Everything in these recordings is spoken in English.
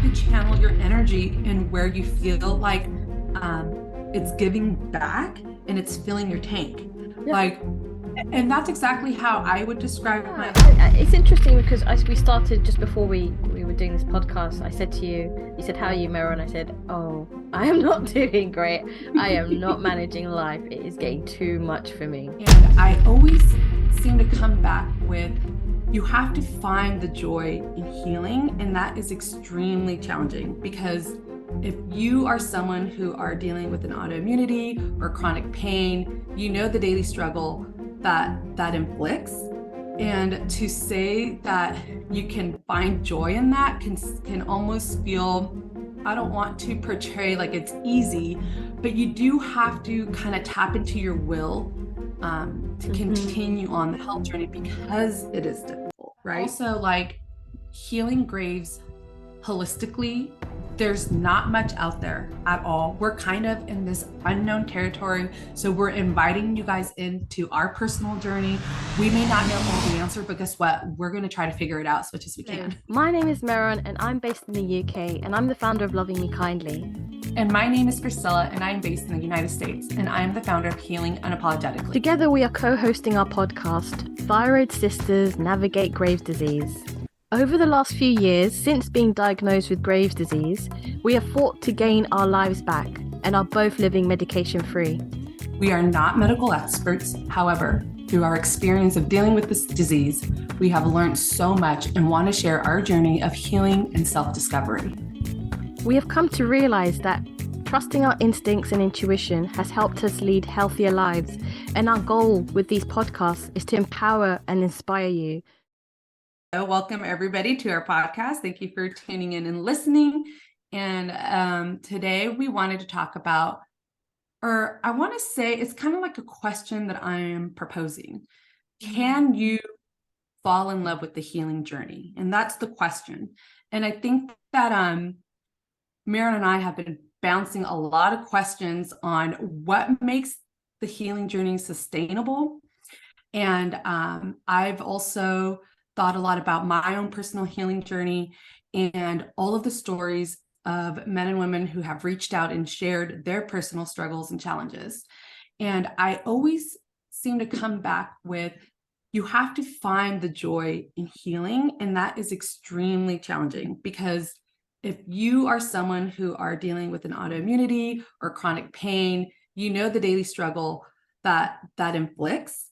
have to channel your energy in where you feel like it's giving back and it's filling your tank. Yeah. Like, and that's exactly how I would describe my. It's interesting because as we started just before we were doing this podcast, I said to you, you said, "How are you, Miro?" And I said, "Oh, I am not doing great. I am not managing life. It is getting too much for me." And I always seem to come back with, you have to find the joy in healing, and that is extremely challenging because if you are someone who are dealing with an autoimmunity or chronic pain, you know the daily struggle that inflicts. And to say that you can find joy in that can almost feel, I don't want to portray like it's easy, but you do have to kind of tap into your will to continue on the health journey because it is difficult, right? Also, like healing graves holistically, there's not much out there at all. We're kind of in this unknown territory. So we're inviting you guys into our personal journey. We may not know all the answer, but guess what? We're going to try to figure it out as much as we can. My name is Meron and I'm based in the UK and I'm the founder of Loving Me Kindly. And my name is Priscilla and I'm based in the United States and I'm the founder of Healing Unapologetically. Together we are co-hosting our podcast, Thyroid Sisters Navigate Graves' Disease. Over the last few years, since being diagnosed with Graves' disease, we have fought to gain our lives back and are both living medication-free. We are not medical experts. However, through our experience of dealing with this disease, we have learned so much and want to share our journey of healing and self-discovery. We have come to realize that trusting our instincts and intuition has helped us lead healthier lives, and our goal with these podcasts is to empower and inspire you. Welcome everybody to our podcast. Thank you for tuning in and listening. And today we wanted to talk about, or I want to say it's kind of like a question that I am proposing. Can you fall in love with the healing journey? And that's the question. And I think that Maren and I have been bouncing a lot of questions on what makes the healing journey sustainable. And I've also thought a lot about my own personal healing journey and all of the stories of men and women who have reached out and shared their personal struggles and challenges. And I always seem to come back with, you have to find the joy in healing, and that is extremely challenging because if you are someone who are dealing with an autoimmunity or chronic pain, you know the daily struggle that inflicts.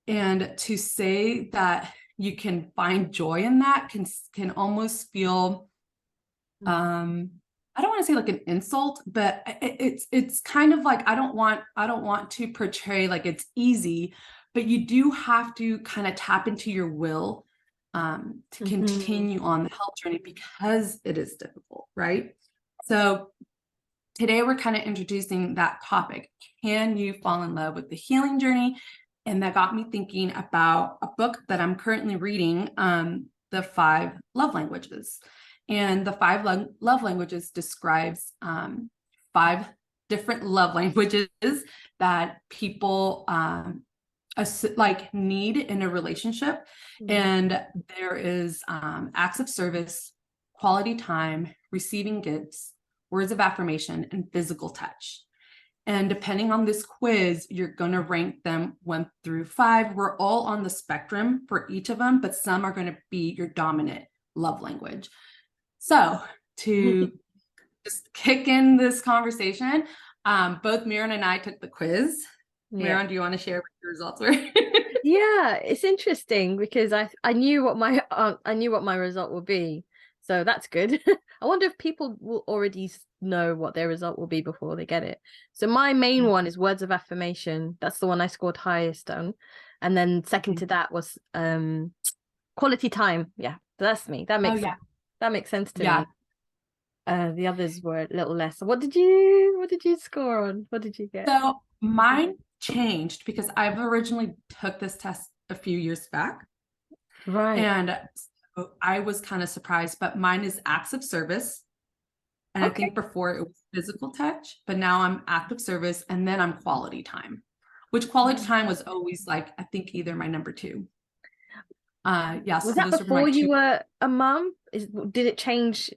And to say that you can find joy in that can almost feel, I don't want to say like an insult, but it's kind of like, I don't want to portray like it's easy, but you do have to kind of tap into your will to continue on the health journey because it is difficult, right? So today we're kind of introducing that topic. Can you fall in love with the healing journey? And that got me thinking about a book that I'm currently reading, The 5 Love Languages. And the 5 love languages describes 5 different love languages that people like need in a relationship. And there is acts of service, quality time, receiving gifts, words of affirmation, and physical touch. And depending on this quiz, you're going to rank them 1 through 5. We're all on the spectrum for each of them, but some are going to be your dominant love language. So to just kick in this conversation, both Miran and I took the quiz. Miran, do you want to share what your results were? Yeah, it's interesting because I knew what my result would be. So that's good. I wonder if people will already know what their result will be before they get it. So my main one is words of affirmation. That's the one I scored highest on. And then second to that was quality time. Yeah, that's me. That makes sense to me. The others were a little less. What did you score on? What did you get? So mine changed because I've originally took this test a few years back. Right. And so I was kind of surprised, but mine is acts of service. And I think before it was physical touch, but now I'm acts of service and then I'm quality time, which quality time was always like, I think either my number 2. Was that before you were a mom? Did it change?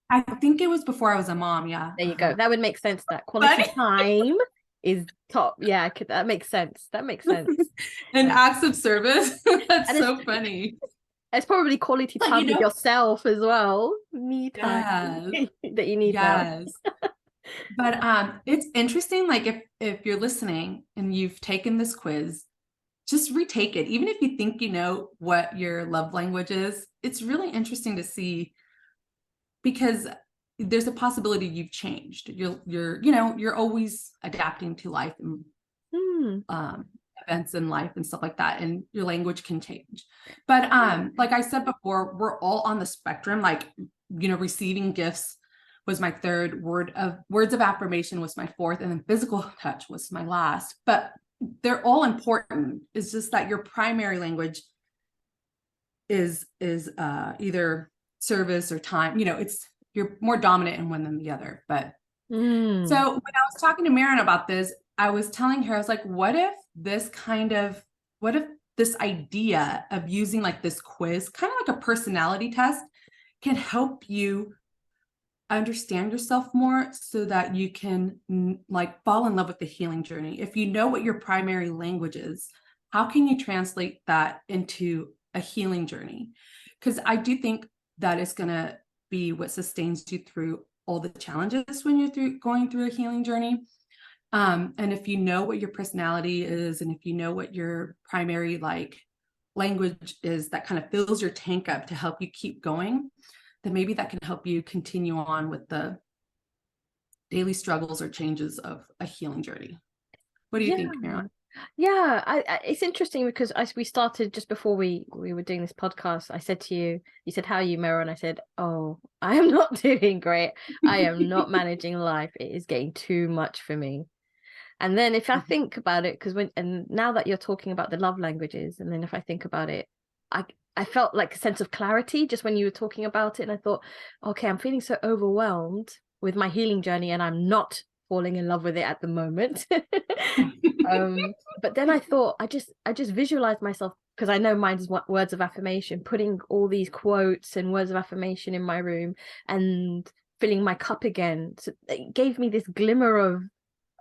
I think it was before I was a mom. Yeah. There you go. That would make sense. That quality Funny. time is top. Yeah, that makes sense. That makes sense. And acts of service. That's And so funny. it's probably quality But time with yourself as well. Me time yes, that you need now. yes. But it's interesting, like if you're listening and you've taken this quiz, just retake it. Even if you think you know what your love language is, it's really interesting to see, because there's a possibility you've changed. You're always adapting to life and events in life and stuff like that, and your language can change. But like I said before, we're all on the spectrum. Like, receiving gifts was my third, words of affirmation was my fourth, and then physical touch was my last. But they're all important. It's just that your primary language is either service or time. You're more dominant in one than the other. But so when I was talking to Maren about this, I was telling her, I was like, what if this idea of using like this quiz, kind of like a personality test, can help you understand yourself more so that you can like fall in love with the healing journey. If you know what your primary language is, how can you translate that into a healing journey? Because I do think that it's going to be what sustains you through all the challenges when you're going through a healing journey. And if you know what your personality is, and if you know what your primary like language is that kind of fills your tank up to help you keep going, then maybe that can help you continue on with the daily struggles or changes of a healing journey. What do you think, Maren? Yeah, it's interesting because as we started, just before we were doing this podcast, I said to you, you said, how are you, Mira? And I said, oh, I am not doing great. I am not managing life. It is getting too much for me. And then if I think about it, and now that you're talking about the love languages, and then if I think about it, I felt like a sense of clarity just when you were talking about it. And I thought, okay, I'm feeling so overwhelmed with my healing journey, and I'm not falling in love with it at the moment. But then I thought, I just visualized myself, because I know mine is words of affirmation, putting all these quotes and words of affirmation in my room and filling my cup again. So it gave me this glimmer of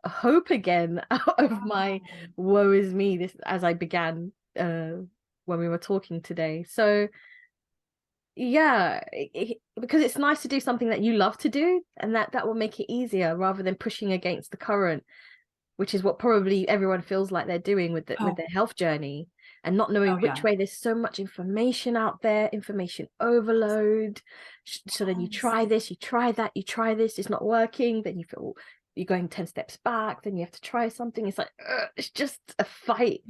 hope again out of my woe is me, this as I began when we were talking today. So yeah, because it's nice to do something that you love to do, and that will make it easier rather than pushing against the current, which is what probably everyone feels like they're doing with with their health journey, and not knowing which way. There's so much information out there, information overload. So then you try this, you try that, you try this, it's not working, then you feel you're going 10 steps back, then you have to try something. It's like, it's just a fight.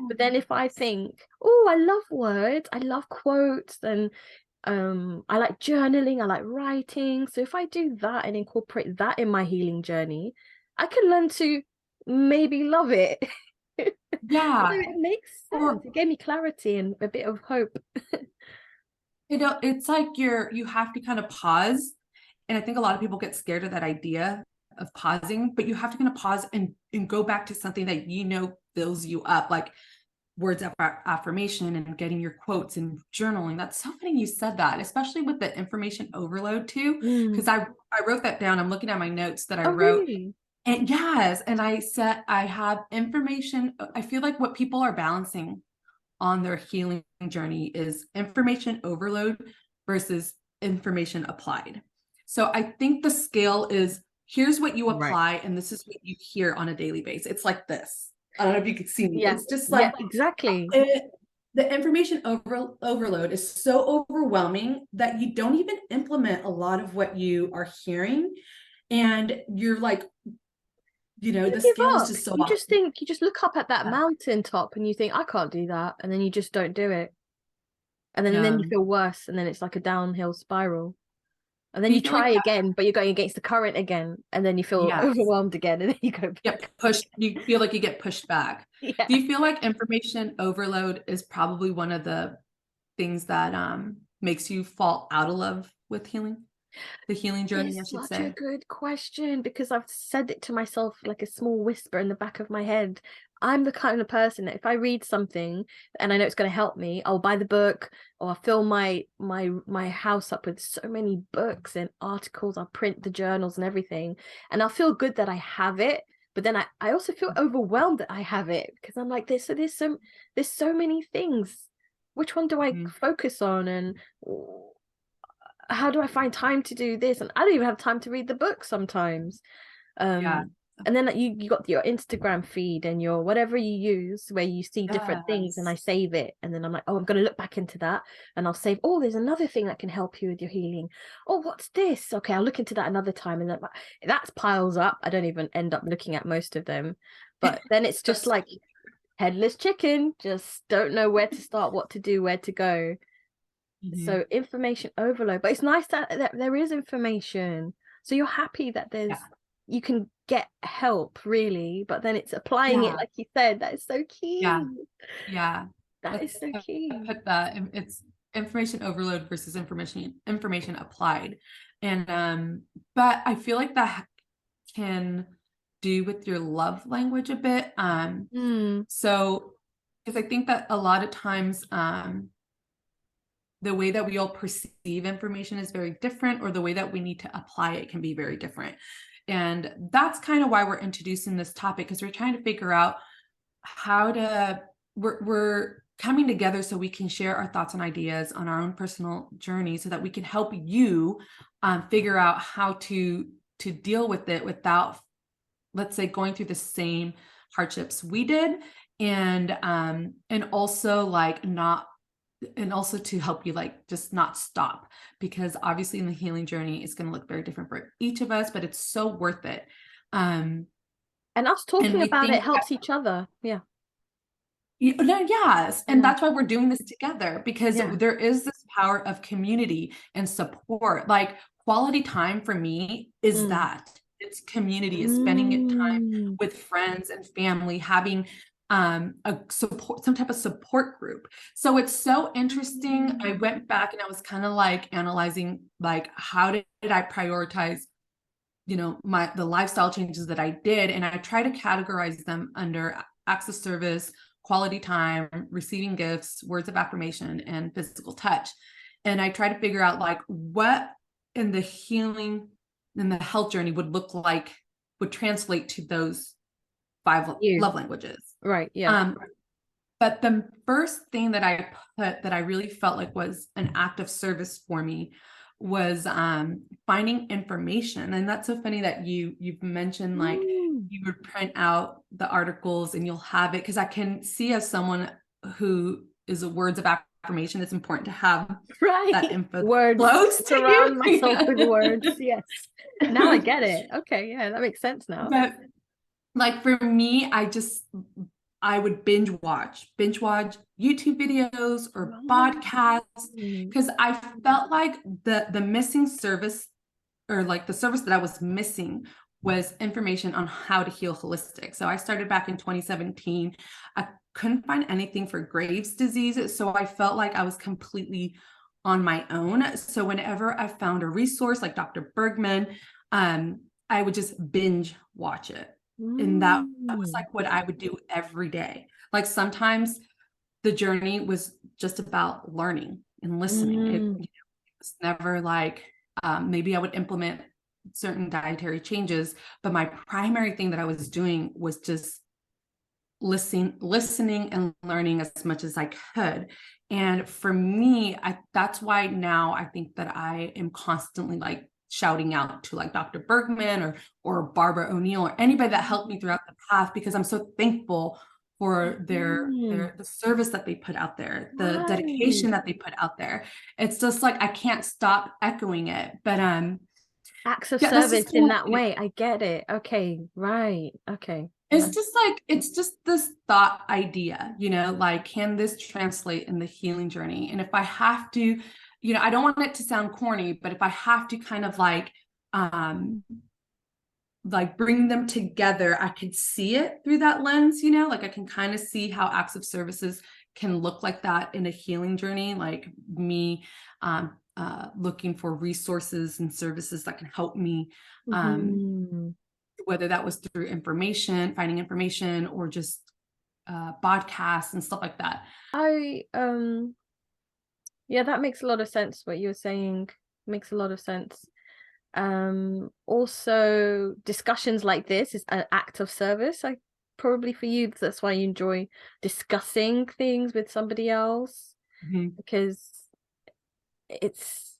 But then if I think, oh, I love words, I love quotes, and I like journaling, I like writing. So if I do that and incorporate that in my healing journey, I can learn to maybe love it. Yeah. So it makes sense. It gave me clarity and a bit of hope. It's like you have to kind of pause. And I think a lot of people get scared of that idea of pausing, but you have to kind of pause and go back to something that fills you up, like words of affirmation and getting your quotes and journaling. That's so funny you said that, especially with the information overload too, because I wrote that down. I'm looking at my notes that I wrote. Really? And yes, and I said I have information. I feel like what people are balancing on their healing journey is information overload versus information applied. So I think the scale is, here's what you apply, and this is what you hear on a daily basis. It's like this. I don't know if you can see me. Yeah. It's just like, exactly. The information overload is so overwhelming that you don't even implement a lot of what you are hearing. And you're like, the scale is just so you just look up at that mountaintop and you think, I can't do that, and then you just don't do it, and then you feel worse, and then it's like a downhill spiral, and then you try again, but you're going against the current again, and then you feel overwhelmed again, and then you go back. You feel like you get pushed back. Yeah. Do you feel like information overload is probably one of the things that makes you fall out of love with healing? The healing journey, I should say. Such a good question, because I've said it to myself like a small whisper in the back of my head. I'm the kind of person that if I read something and I know it's going to help me, I'll buy the book, or I'll fill my house up with so many books and articles. I'll print the journals and everything, and I'll feel good that I have it. But then I also feel overwhelmed that I have it, because I'm like, there's so many things. Which one do I focus on, and how do I find time to do this? And I don't even have time to read the book sometimes. Yeah. And then you got your Instagram feed and your whatever you use where you see different things, and I Yes. save it, and then I'm like, oh, I'm going to look back into that, and I'll save, oh, there's another thing that can help you with your healing. Oh, what's this? Okay, I'll look into that another time. And that piles up. I don't even end up looking at most of them, but then it's just That's like headless chicken, just don't know where to start, what to do, where to go. So information overload, but it's nice that there is information, so you're happy that yeah. you can get help, really, but then it's applying it, Yeah. like you said. That is so Yeah. key. Yeah. That is so key. I put that it's information overload versus information applied. And but I feel like that can do with your love language a bit. So because I think that a lot of times the way that we all perceive information is very different, or the way that we need to apply it can be very different. And that's kind of why we're introducing this topic, because we're trying to figure out how to we're coming together so we can share our thoughts and ideas on our own personal journey, so that we can help you figure out how to deal with it without, let's say, going through the same hardships we did, and also like not, and also to help you like just not stop, because obviously in the healing journey it's going to look very different for each of us, but it's so worth it. And us And talking we about it think helps each other. yes, and that's why we're doing this together, because Yeah. there is this power of community and support. Like quality time for me is that it's community, is spending it time with friends and family, having a support, some type of support group. So it's so interesting. I went back and I was kind of like analyzing, like, how did I prioritize, you know, the lifestyle changes that I did, and I try to categorize them under acts of service, quality time, receiving gifts, words of affirmation, and physical touch. And I try to figure out like what in the healing and the health journey would look like, would translate to those 5 love languages. Right. Yeah. But the first thing that I put that I really felt like was an act of service for me was finding information. And that's so funny that you've mentioned like you would print out the articles and you'll have it, because I can see, as someone who is a words of affirmation, it's important to have that info Words. close to Surround you. myself with words. Yes. Now I get it. Okay. Yeah, that makes sense now. But like for me, I would binge watch YouTube videos or podcasts, because I felt like the missing service, or like the service that I was missing, was information on how to heal holistic. So I started back in 2017. I couldn't find anything for Graves' disease, so I felt like I was completely on my own. So whenever I found a resource like Dr. Bergman, I would just binge watch it. And that was like what I would do every day. Like sometimes the journey was just about learning and listening. It was never like maybe I would implement certain dietary changes, but my primary thing that I was doing was just listening and learning as much as I could. And for me, that's why now I think that I am constantly like shouting out to like Dr. Bergman or Barbara O'Neill or anybody that helped me throughout the path, because I'm so thankful for the service that they put out there, the dedication that they put out there. It's just like I can't stop echoing it. But acts of yeah, service in that way. I get it. Okay. Right. Okay. it's just like, it's just this thought idea, you know, like, can this translate in the healing journey? And if I have to, you know, I don't want it to sound corny, but if I have to kind of like bring them together, I could see it through that lens, you know, like I can kind of see how acts of services can look like that in a healing journey, like me looking for resources and services that can help me, whether that was through information, finding information, or just podcasts and stuff like that. Yeah, that makes a lot of sense. What you're saying makes a lot of sense. Also, discussions like this is an act of service. Probably for you, that's why you enjoy discussing things with somebody else, because it's,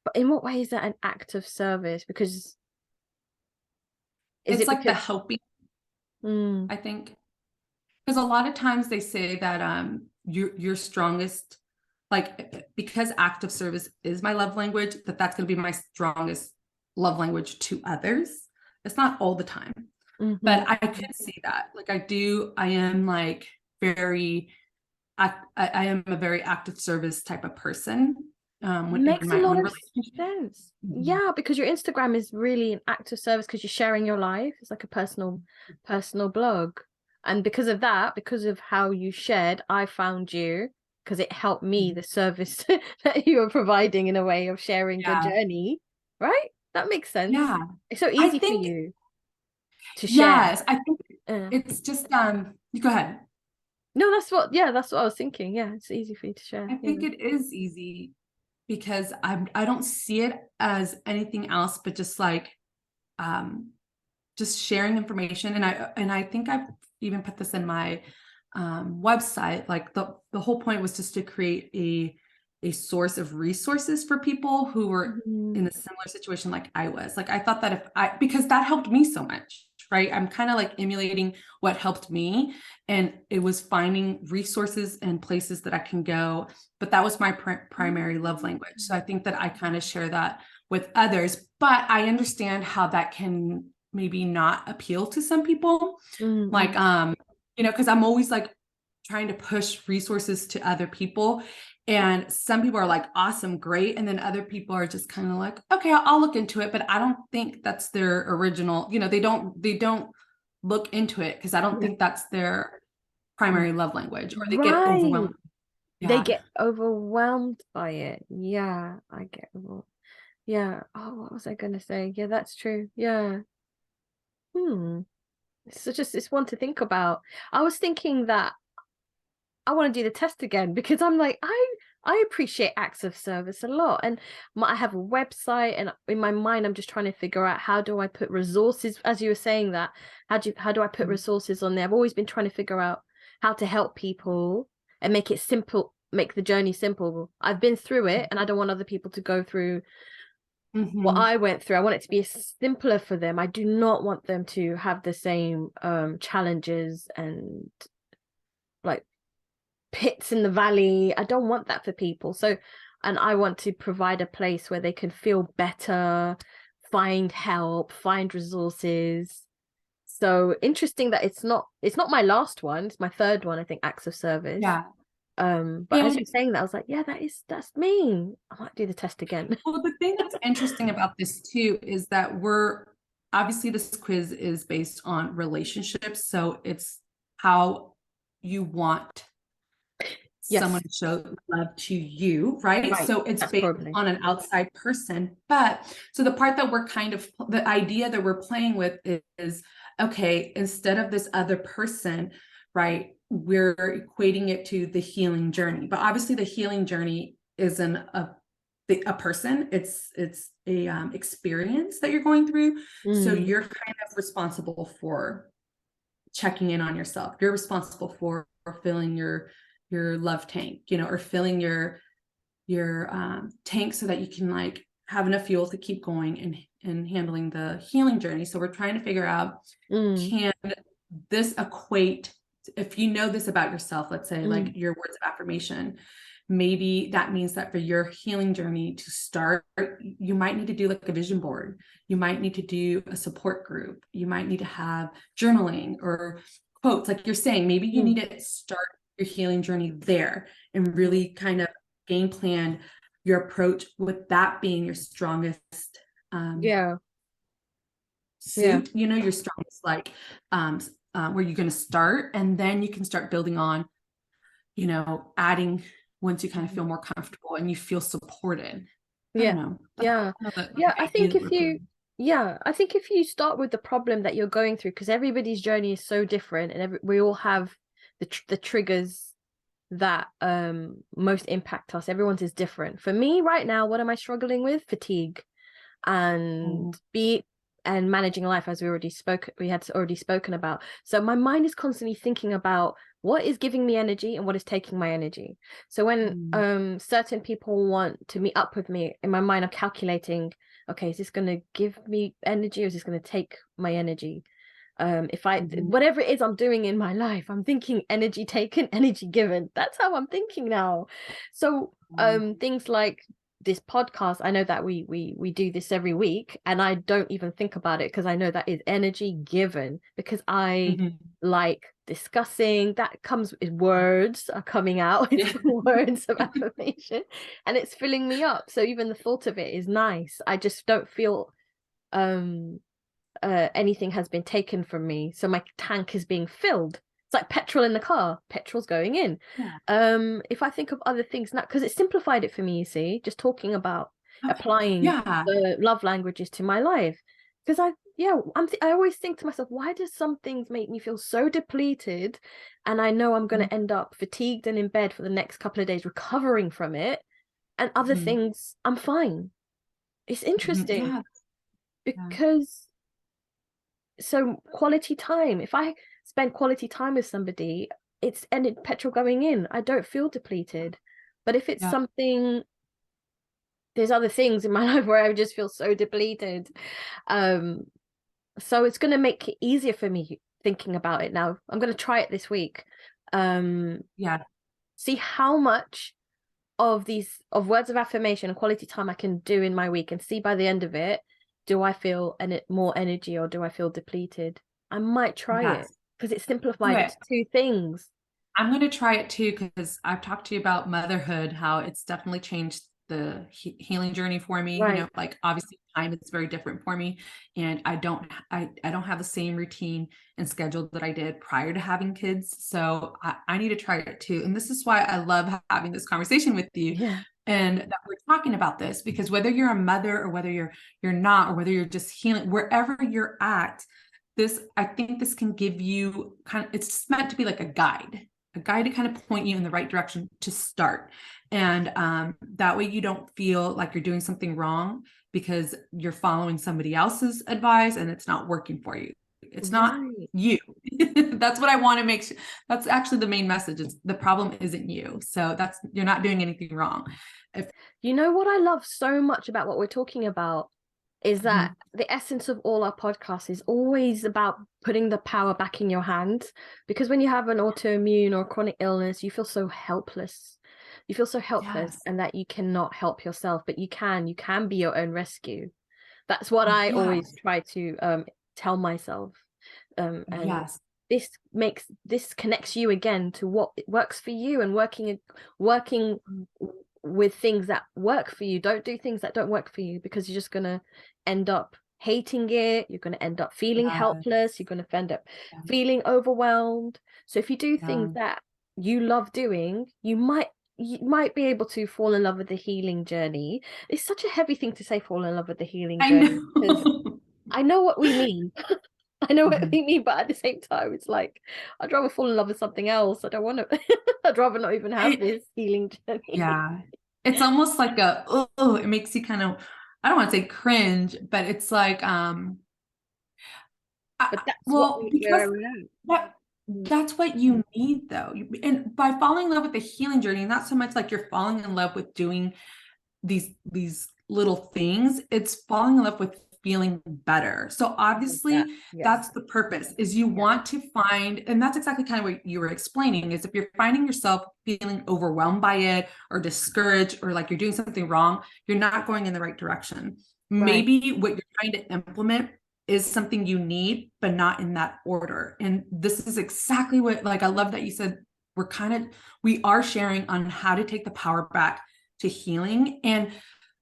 but in what way is that an act of service? Because It's like the because helping, I think, because a lot of times they say that your strongest, like, because act of service is my love language, that's going to be my strongest love language to others. It's not all the time, but I can see that. Like I am like I am a very active service type of person. When in makes a my lot own of relationship. sense. Yeah, because your Instagram is really an act of service because you're sharing your life. It's like a personal blog. And because of that, because of how you shared, I found you because it helped me, the service that you are providing in a way of sharing your journey, right? That makes sense. Yeah. It's so I easy for think, you to share. yes, I think it's just you go ahead. No, that's what I was thinking. Yeah, it's easy for you to share. I think it is easy because I don't see it as anything else but just like just sharing information. And I think I've even put this in my website. Like the whole point was just to create a source of resources for people who were in a similar situation like I was. Like I thought that because that helped me so much, right? I'm kind of like emulating what helped me, and it was finding resources and places that I can go. But that was my primary love language. So I think that I kind of share that with others, but I understand how that can maybe not appeal to some people. Like, because I'm always like trying to push resources to other people. And some people are like, awesome, great. And then other people are just kind of like, okay, I'll look into it. But I don't think that's their original, they don't look into it because I don't think that's their primary love language, or they get Right. overwhelmed. They Yeah. get overwhelmed by it. Yeah, I get overwhelmed. Yeah. Oh, what was I gonna say? Yeah, that's true. Yeah. It's one to think about. I was thinking that I want to do the test again because I'm like, I appreciate acts of service a lot. And I have a website, and in my mind, I'm just trying to figure out how do I put resources, as you were saying that, how do I put resources on there? I've always been trying to figure out how to help people and make it simple, make the journey simple. I've been through it and I don't want other people to go through what I went through. I want it to be simpler for them. I do not want them to have the same challenges and like pits in the valley. I don't want that for people. So, and I want to provide a place where they can feel better, find help, find resources. So interesting that it's not my last one. It's my third one, I think, acts of service. Yeah. But as you're saying that, I was like, yeah, that's me. I might do the test again. Well, the thing that's interesting about this too is that obviously this quiz is based on relationships. So it's how you want someone to show love to you, right? So it's That's based probably on an outside person. But so the part that the idea that we're playing with is, okay, instead of this other person, right, we're equating it to the healing journey. But obviously the healing journey isn't a person, it's a experience that you're going through. So you're kind of responsible for checking in on yourself. You're responsible for filling your love tank, or filling your tank so that you can like have enough fuel to keep going and handling the healing journey. So we're trying to figure out, can this equate, if you know this about yourself, let's say like your words of affirmation, maybe that means that for your healing journey to start, you might need to do like a vision board. You might need to do a support group. You might need to have journaling or quotes, like you're saying. Maybe you need to start your healing journey there and really kind of game plan your approach with that being your strongest suit, your strongest like where you're going to start, and then you can start building on, adding once you kind of feel more comfortable and you feel supported. I don't know. I think if you start with the problem that you're going through, because everybody's journey is so different and we all have the triggers that most impact us. Everyone's is different. For me right now, what am I struggling with? Fatigue and managing life, as we had already spoken about. So my mind is constantly thinking about what is giving me energy and what is taking my energy. So when certain people want to meet up with me, in my mind I'm calculating, okay, is this going to give me energy or is this going to take my energy? If I whatever it is I'm doing in my life, I'm thinking energy taken, energy given. That's how I'm thinking now. So things like this podcast, I know that we do this every week, and I don't even think about it because I know that is energy given, because I like discussing. That comes with words are coming out. It's words of affirmation, and it's filling me up. So even the thought of it is nice. I just don't feel anything has been taken from me, so my tank is being filled. It's like petrol in the car, petrol's going in. If I think of other things now, because it simplified it for me, you see, just talking about applying the love languages to my life, because I always think to myself, why does some things make me feel so depleted, and I know I'm going to end up fatigued and in bed for the next couple of days recovering from it, and other things I'm fine. It's interesting because so quality time, if I spend quality time with somebody, it's ended petrol going in, I don't feel depleted. But if it's something, there's other things in my life where I just feel so depleted. So it's going to make it easier for me thinking about it now. I'm going to try it this week. See how much of words of affirmation and quality time I can do in my week, and see by the end of it, do I feel more energy or do I feel depleted? I might try it because it simplified it to two things. I'm going to try it too, because I've talked to you about motherhood, how it's definitely changed the healing journey for me. You know, like obviously time is very different for me, and I don't have the same routine and schedule that I did prior to having kids. So I need to try it too. And this is why I love having this conversation with you. And that we're talking about this, because whether you're a mother or whether you're not, or whether you're just healing, wherever you're at, I think this can give you it's meant to be like a guide to kind of point you in the right direction to start. And that way you don't feel like you're doing something wrong because you're following somebody else's advice and it's not working for you. It's not you. That's what I want to make sure. That's actually the main message, is the problem isn't you. So you're not doing anything wrong. You know what I love so much about what we're talking about is that the essence of all our podcasts is always about putting the power back in your hands. Because when you have an autoimmune or chronic illness, you feel so helpless. You feel so helpless, and that you cannot help yourself, but you can be your own rescue. That's what I always try to tell myself. And this connects you again to what works for you, and working with things that work for you. Don't do things that don't work for you, because you're just going to end up hating it. You're going to end up feeling helpless. You're going to end up feeling overwhelmed. So if you do things that you love doing, you might be able to fall in love with the healing journey. It's such a heavy thing to say, fall in love with the healing journey, because I know what we mean. I know what we mean, but at the same time, it's like, I'd rather fall in love with something else. I don't want to, I'd rather not even have this healing journey. It's almost like it makes you kind of, I don't want to say cringe, but it's like, but that's that's what you need though. And by falling in love with the healing journey, not so much like you're falling in love with doing these little things, it's falling in love with feeling better. So obviously that's the purpose, is you want to find, and that's exactly kind of what you were explaining, is if you're finding yourself feeling overwhelmed by it or discouraged, or like you're doing something wrong, you're not going in the right direction. Maybe what you're trying to implement is something you need, but not in that order. And this is exactly what, like, I love that you said we are sharing on how to take the power back to healing. And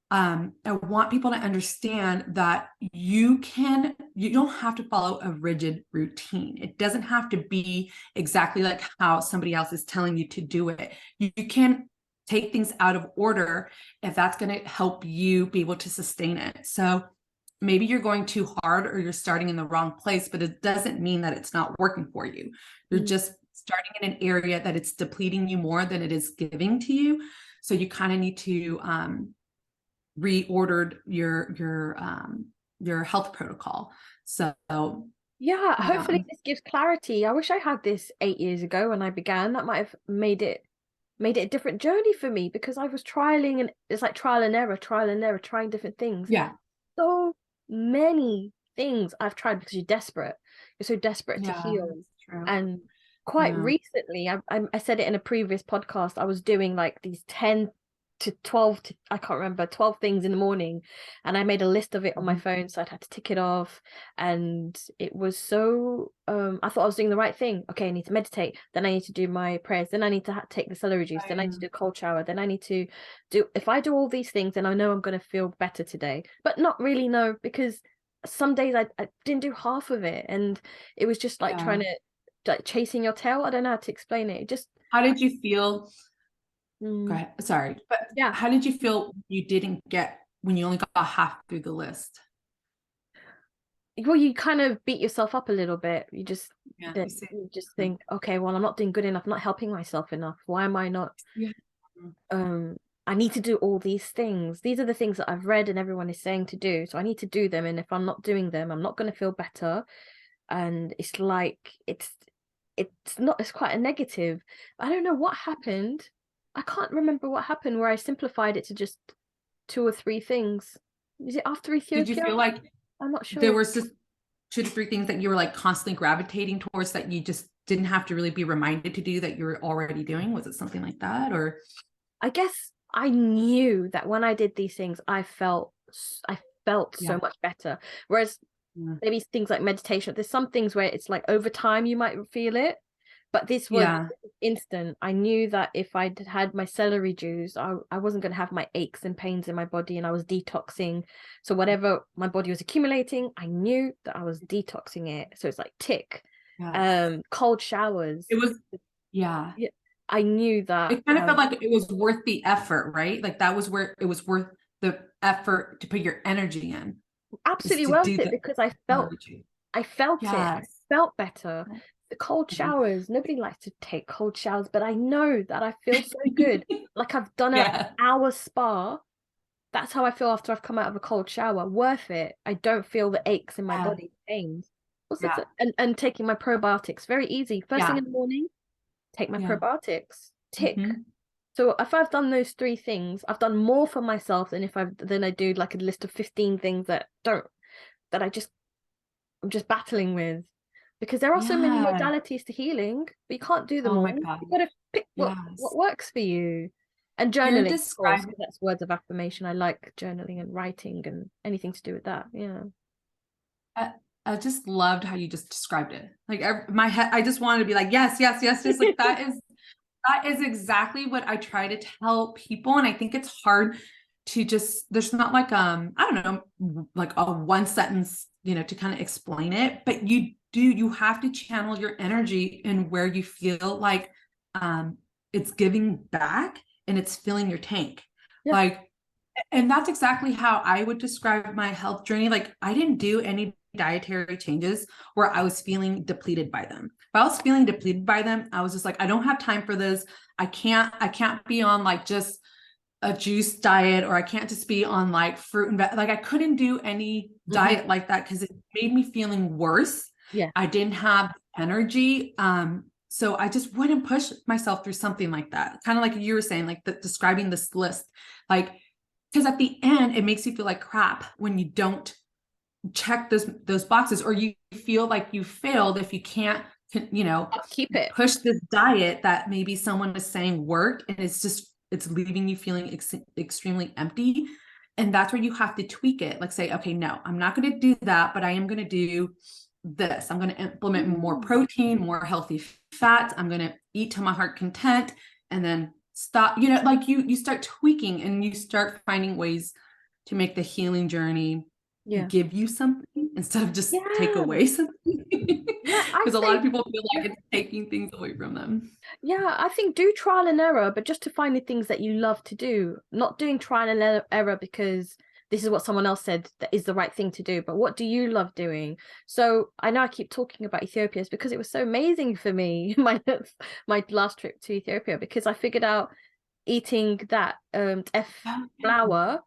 I want people to understand that you don't have to follow a rigid routine. It doesn't have to be exactly like how somebody else is telling you to do it. You can take things out of order if that's going to help you be able to sustain it. So maybe you're going too hard, or you're starting in the wrong place, but it doesn't mean that it's not working for you. You're just starting in an area that it's depleting you more than it is giving to you. So you kind of need to reorder your health protocol. So Yeah, hopefully this gives clarity. I wish I had this 8 years ago when I began. That might have made it a different journey for me, because I was trialing, and it's like trial and error, trying different things. yeah. So many things I've tried, because you're desperate. You're so desperate to heal. True. And quite recently, I said it in a previous podcast, I was doing like these 10 to 12 to, I can't remember, 12 things in the morning, and I made a list of it on my phone, so I'd had to tick it off. And it was so I thought I was doing the right thing. Okay, I need to meditate, then I need to do my prayers, then I need to take the celery juice, then I need to do a cold shower, then I need to do, if I do all these things, then I know I'm going to feel better today. But not really, no, because some days I didn't do half of it, and it was just like trying to, like, chasing your tail. I don't know how to explain it. It just, how did you feel? Go ahead. Sorry, but yeah, how did you feel you didn't get, when you only got half through the list? well, you kind of beat yourself up a little bit. You just you just think, okay, well, I'm not doing good enough, I'm not helping myself enough. Why am I not? I need to do all these things. These are the things that I've read and everyone is saying to do, so I need to do them. And if I'm not doing them, I'm not going to feel better. And it's like, it's not, it's quite a negative. I don't know what happened. I can't remember what happened where I simplified it to just 2 or 3 things. Is it after Ethiopia? Did you feel like I'm not sure. there was just 2 to 3 things that you were like constantly gravitating towards that you just didn't have to really be reminded to do, that you were already doing? Was it something like that? Or I guess I knew that when I did these things, I felt so much better. Whereas maybe things like meditation, there's some things where it's like over time you might feel it, but this was instant. I knew that if I'd had my celery juice, I wasn't going to have my aches and pains in my body, and I was detoxing. So whatever my body was accumulating, I knew that I was detoxing it. So it's like tick. Cold showers. It was, I knew that. It kind of felt like it was worth the effort, right? Like that was where it was worth the effort to put your energy in. Absolutely worth it, because I felt it. I felt better. The cold showers, nobody likes to take cold showers, but I know that I feel so good. Like I've done an hour spa. That's how I feel after I've come out of a cold shower. Worth it. I don't feel the aches in my body, pains. And taking my probiotics, very easy. First thing in the morning, take my probiotics. Tick. So if I've done those 3 things, I've done more for myself than I do like a list of 15 things that I'm just battling with. Because there are so many modalities to healing, but you can't do them all. You've got to pick what works for you. And journaling, of course, that's words of affirmation. I like journaling and writing and anything to do with that. Yeah. I just loved how you just described it. Like my head, I just wanted to be like, yes. Just like that is exactly what I try to tell people. And I think it's hard to just, there's not like, I don't know, like a one sentence, to kind of explain it, but you have to channel your energy in where you feel like, it's giving back and it's filling your tank. Like, and that's exactly how I would describe my health journey. Like I didn't do any dietary changes where I was feeling depleted by them. If I was feeling depleted by them, I was just like, I don't have time for this. I can't be on like just a juice diet, or I can't just be on like fruit and like I couldn't do any diet like that because it made me feeling worse. I didn't have energy. So I just wouldn't push myself through something like that. Kind of like you were saying, like describing this list, like, because at the end, it makes you feel like crap when you don't check those boxes, or you feel like you failed if you can't, keep it, push this diet that maybe someone is saying worked, and it's leaving you feeling extremely empty. And that's where you have to tweak it. Like say, okay, no, I'm not going to do that, but I am going to do this. I'm going to implement more protein, more healthy fats. I'm going to eat to my heart content, and then stop, like you start tweaking and you start finding ways to make the healing journey give you something instead of just take away something. Because a lot of people feel like it's taking things away from them. I think do trial and error, but just to find the things that you love to do, not doing trial and error because this is what someone else said that is the right thing to do, but what do you love doing? So I know I keep talking about Ethiopia is because it was so amazing for me, my last trip to Ethiopia, because I figured out eating that F flour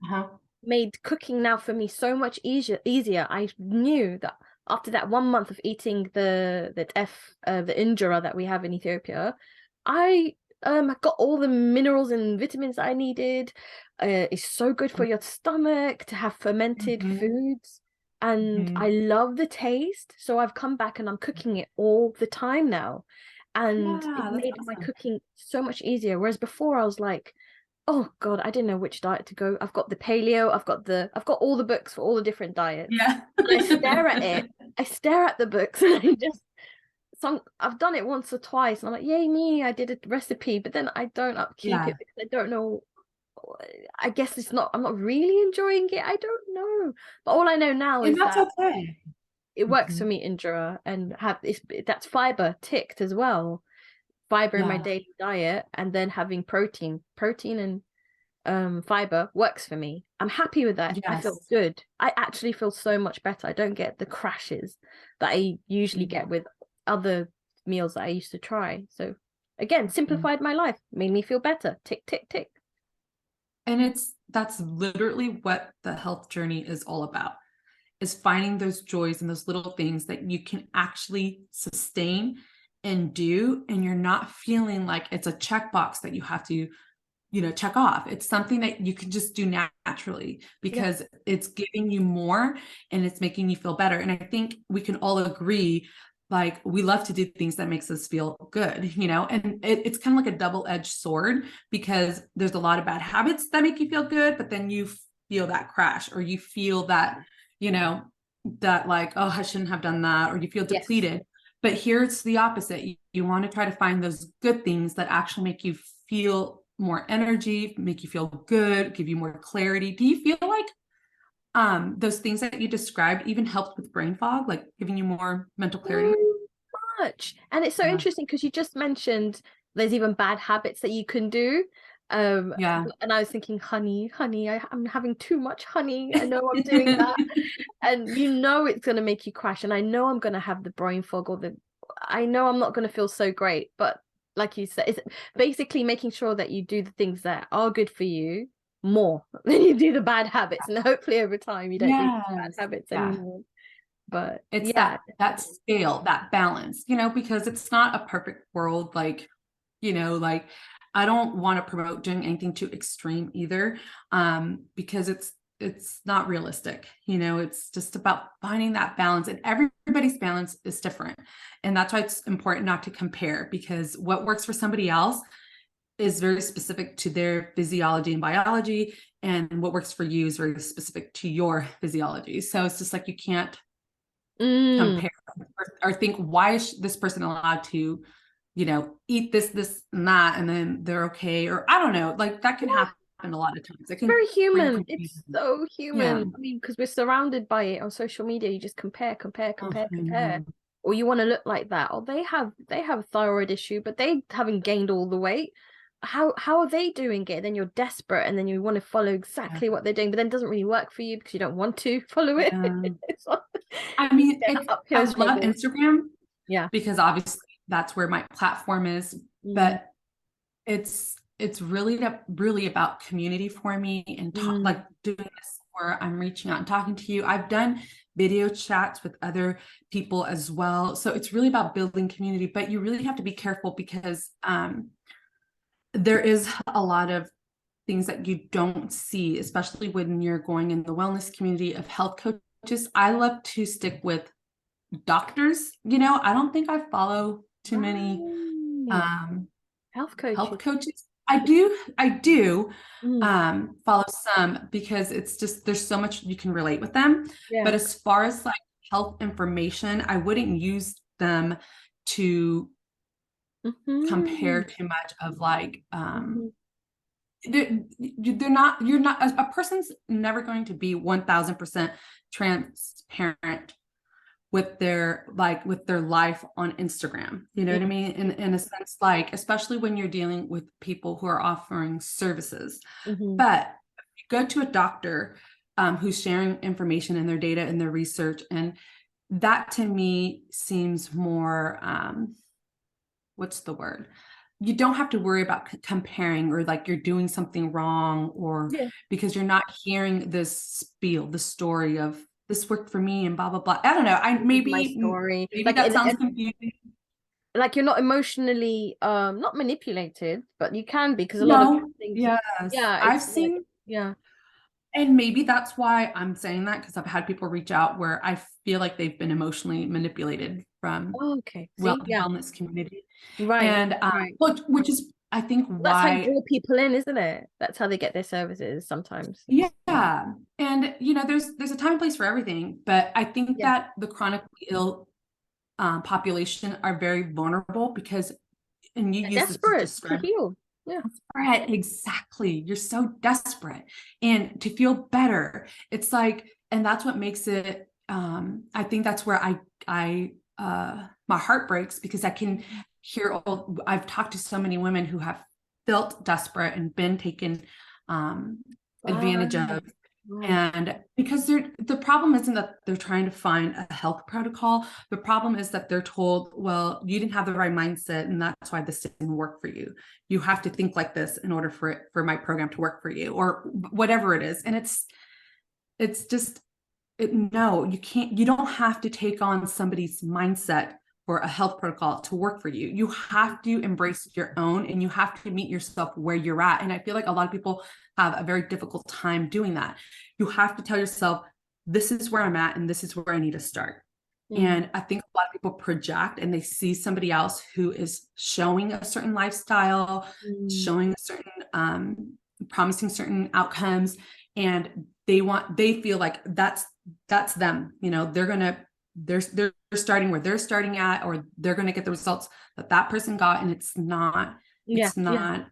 Uh-huh. made cooking now for me so much easier. I knew that after that 1 month of eating the injera that we have in Ethiopia, I got all the minerals and vitamins that I needed. It's so good for your stomach to have fermented foods, and I love the taste. So I've come back and I'm cooking it all the time now, and it Yeah, that's made my awesome. cooking so much easier. Whereas before I was like, oh God, I didn't know which diet to go. I've got the paleo, I've got all the books for all the different diets. Yeah. And I stare at it. I stare at the books and I just I've done it once or twice and I'm like, yay me, I did a recipe, but then I don't upkeep Yeah. it because I don't know. I guess I'm not really enjoying it. I don't know. But all I know now And is that's that okay. it works for Mhm. me, Indra, and that's fiber ticked as well. Fiber in my Yeah. daily diet, and then having protein and fiber works for me. I'm happy with that. I feel Yes. good. I actually feel so much better. I don't get the crashes that I usually get with other meals that I used to try. So again, Mhm. simplified my life, made me feel better. Tick, tick, tick. And that's literally what the health journey is all about, is finding those joys and those little things that you can actually sustain and do. And you're not feeling like it's a checkbox that you have to, check off. It's something that you can just do naturally Yeah. because it's giving you more and it's making you feel better. And I think we can all agree, like, we love to do things that makes us feel good, and it's kind of like a double-edged sword, because there's a lot of bad habits that make you feel good, but then you feel that crash, or you feel that, you know, that like, oh, I shouldn't have done that, or you feel Yes. depleted. But here it's the opposite. You want to try to find those good things that actually make you feel more energy, make you feel good, give you more clarity. Do you feel like those things that you described even helped with brain fog, like giving you more mental clarity? So much. And it's so Yeah. interesting because you just mentioned there's even bad habits that you can do. Yeah. And I was thinking, honey, I'm having too much honey. I know I'm doing that. And you know it's going to make you crash. And I know I'm going to have the brain fog I know I'm not going to feel so great. But like you said, it's basically making sure that you do the things that are good for you more than you do the bad habits. And hopefully over time you don't do bad Yes. habits Yeah. anymore. But It's yeah, that scale, that balance, because it's not a perfect world. Like, like, I don't want to promote doing anything too extreme either, because it's not realistic. It's just about finding that balance, and everybody's balance is different. And that's why it's important not to compare, because what works for somebody else is very specific to their physiology and biology, and what works for you is very specific to your physiology. So it's just like, you can't mm, compare, or think, why is this person allowed to, eat this and that, and then they're okay, or I don't know, like, that can yeah. happen a lot of times. It can Very bring human. It's confusion. so Yeah. human. I mean, because we're surrounded by it on social media. You just compare, compare, Oh, compare, I compare. know. Or you want to look like that. Or they have a thyroid issue, but they haven't gained all the weight. How are they doing it? Then you're desperate and then you want to follow Yeah. exactly what they're doing, but then it doesn't really work for you because you don't want to follow it. Yeah. It's like I you mean, get an I uphill love struggle. Instagram, Yeah. because obviously that's where my platform is, Mm, but it's really about community for me, and mm, like doing this where I'm reaching out and talking to you. I've done video chats with other people as well. So it's really about building community, but you really have to be careful, because there is a lot of things that you don't see, especially when you're going in the wellness community of health coaches. I love to stick with doctors. I don't think I follow too many right. um Health health coaches. coaches. I do Mm, follow some, because it's just, there's so much you can relate with them. But yeah. as far as like health information, I wouldn't use them to compare Hmm. too much of, like, Hmm. they're not, you're not, a person's never going to be 1000% transparent with their life on Instagram. You know Yeah. what I mean? In a sense, like, especially when you're dealing with people who are offering services. Hmm. But go to a doctor who's sharing information and their data and their research, and that to me seems more, what's the word? You don't have to worry about comparing or like you're doing something wrong, or because you're not hearing this spiel, the story of this worked for me and blah, blah, blah. I don't know. My story. Maybe Like that sounds confusing. like you're not emotionally not manipulated, but you can be, because a lot of No, things, yes. yeah, I've it's like, seen, yeah. and maybe that's why I'm saying that, because I've had people reach out where I feel like they've been emotionally manipulated from Oh, okay. See, yeah, wellness community. right, And right. which is, I think, Well, that's how you why. draw people in, isn't it? That's how they get their services sometimes. Yeah. And there's a time and place for everything, but I think Yeah, that the chronically ill population are very vulnerable because, and you use this to desperate to describe, heal. Yeah. right, exactly. You're so desperate and to feel better. It's like, and that's what makes it, I think that's where my heart breaks, because I can hear I've talked to so many women who have felt desperate and been taken advantage of. Right. And because the problem isn't that they're trying to find a health protocol. The problem is that they're told, well, you didn't have the right mindset, and that's why this didn't work for you. You have to think like this in order for my program to work for you, or whatever it is. And it's just, no, you can't, you don't have to take on somebody's mindset for a health protocol to work for you. You have to embrace your own, and you have to meet yourself where you're at. And I feel like a lot of people have a very difficult time doing that. You have to tell yourself, this is where I'm at and this is where I need to start. And I think a lot of people project, and they see somebody else who is showing a certain lifestyle, showing a certain, promising certain outcomes, and they feel like that's them. They're starting where they're starting at, or they're going to get the results that person got, and it's not. Yeah, It's not.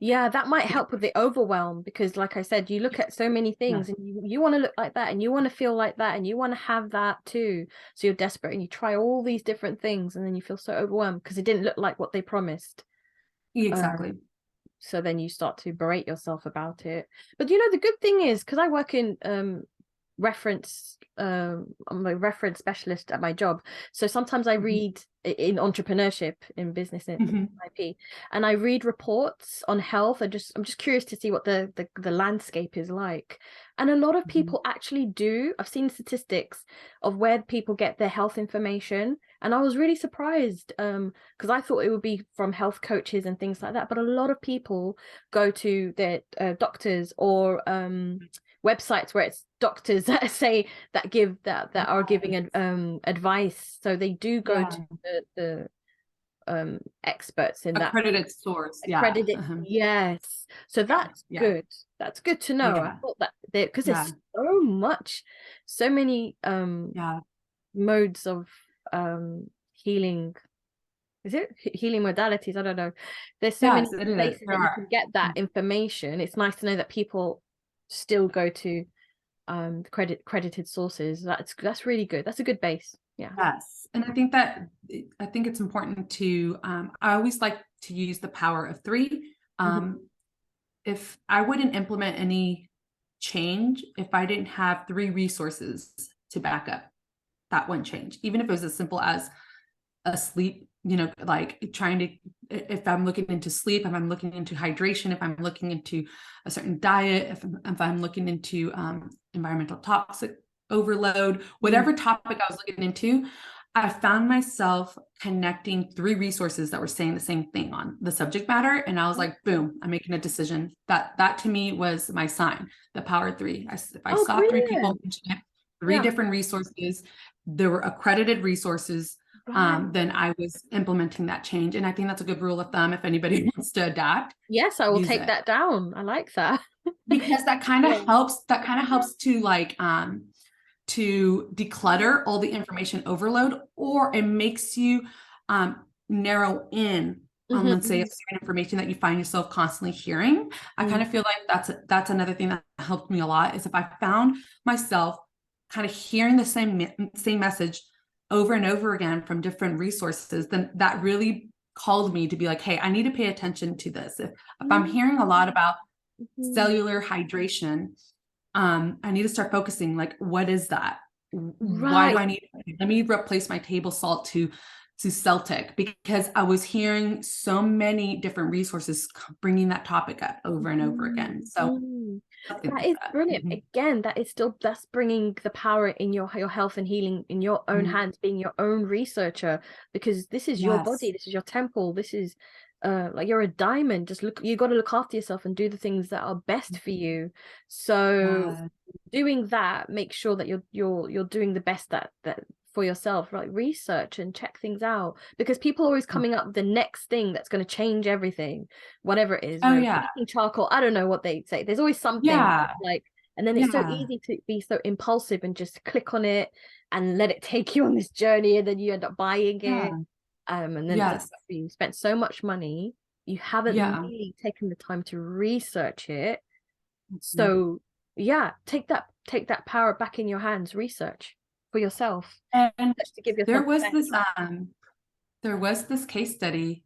yeah, that might help with the overwhelm, because like I said, you look at so many things and you want to look like that, and you want to feel like that, and you want to have that too. So you're desperate and you try all these different things, and then you feel so overwhelmed because it didn't look like what they promised. Exactly. So then you start to berate yourself about it. But the good thing is, because I work in reference, I'm a reference specialist at my job, so sometimes I read in entrepreneurship, in business, in IP, and I read reports on health. I'm just curious to see what the landscape is like. And a lot of people actually do. I've seen statistics of where people get their health information, and I was really surprised, because I thought it would be from health coaches and things like that, but a lot of people go to their doctors, or websites where it's doctors that are giving advice. So they do go to the experts in that accredited source. accredited. Yes, so that's good. That's good to know. I thought that because there's so many modes of healing. Is it healing modalities? I don't know. There's so many places that you can get that information. It's nice to know that people still go to credited sources. That's really good. That's a good base. Yes. And I think it's important to I always like to use the power of three. If I wouldn't implement any change if I didn't have three resources to back up that one change, even if it was as simple as a sleep, like trying to, if I'm looking into sleep, if I'm looking into hydration, if I'm looking into a certain diet, if I'm looking into environmental toxic overload, whatever topic I was looking into, I found myself connecting three resources that were saying the same thing on the subject matter. And I was like, boom, I'm making a decision. That to me was my sign, the power of three. If I saw three people mention it, three different resources, there were accredited resources, then I was implementing that change. And I think that's a good rule of thumb if anybody wants to adapt. Yes, I will take that down. I like that. Because that kind of helps to like to declutter all the information overload, or it makes you narrow in on, let's say, a certain information that you find yourself constantly hearing. I kind of feel like that's another thing that helped me a lot, is if I found myself kind of hearing the same message over and over again from different resources, then that really called me to be like, hey, I need to pay attention to this. If I'm hearing a lot about cellular hydration. I need to start focusing, like, what is that? Why do Right. I need, let me replace my table salt to Celtic, because I was hearing so many different resources bringing that topic up over and over again. So Mhm. something That like is that. brilliant. Again, that is still, that's bringing the power in your health and healing in your own Mhm. hands, being your own researcher, because this is your Yes. body, this is your temple, this is like you're a diamond. Just look, you got to look after yourself and do the things that are best for you. So Yeah. doing that, make sure that you're doing the best that for yourself, like research and check things out, because people are always coming up with the next thing that's going to change everything, whatever it is, Oh yeah. making charcoal, I don't know what they say, there's always something Yeah. like, and then it's so Yeah. easy to be so impulsive and just click on it and let it take you on this journey, and then you end up buying it, Yeah. and then Yes. you spent so much money, you haven't Yeah. really taken the time to research it. Mhm. So yeah, take that power back in your hands, research for yourself, And just to give there yourself the was best. this case study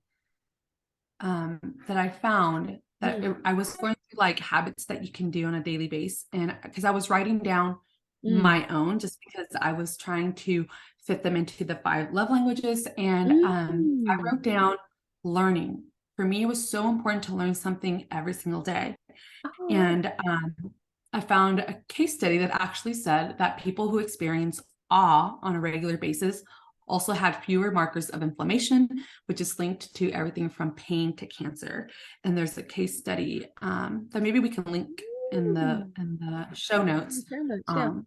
that I found that Mm, I was going through, like, habits that you can do on a daily basis. And because I was writing down mm, my own, just because I was trying to fit them into the 5 love languages. And I mm. wrote down learning. For me, it was so important to learn something every single day. Oh, right. And I found a case study that actually said that people who experience awe on a regular basis also had fewer markers of inflammation, which is linked to everything from pain to cancer. And there's a case study that maybe we can link in the Mm. show notes. Show notes, yeah. Um,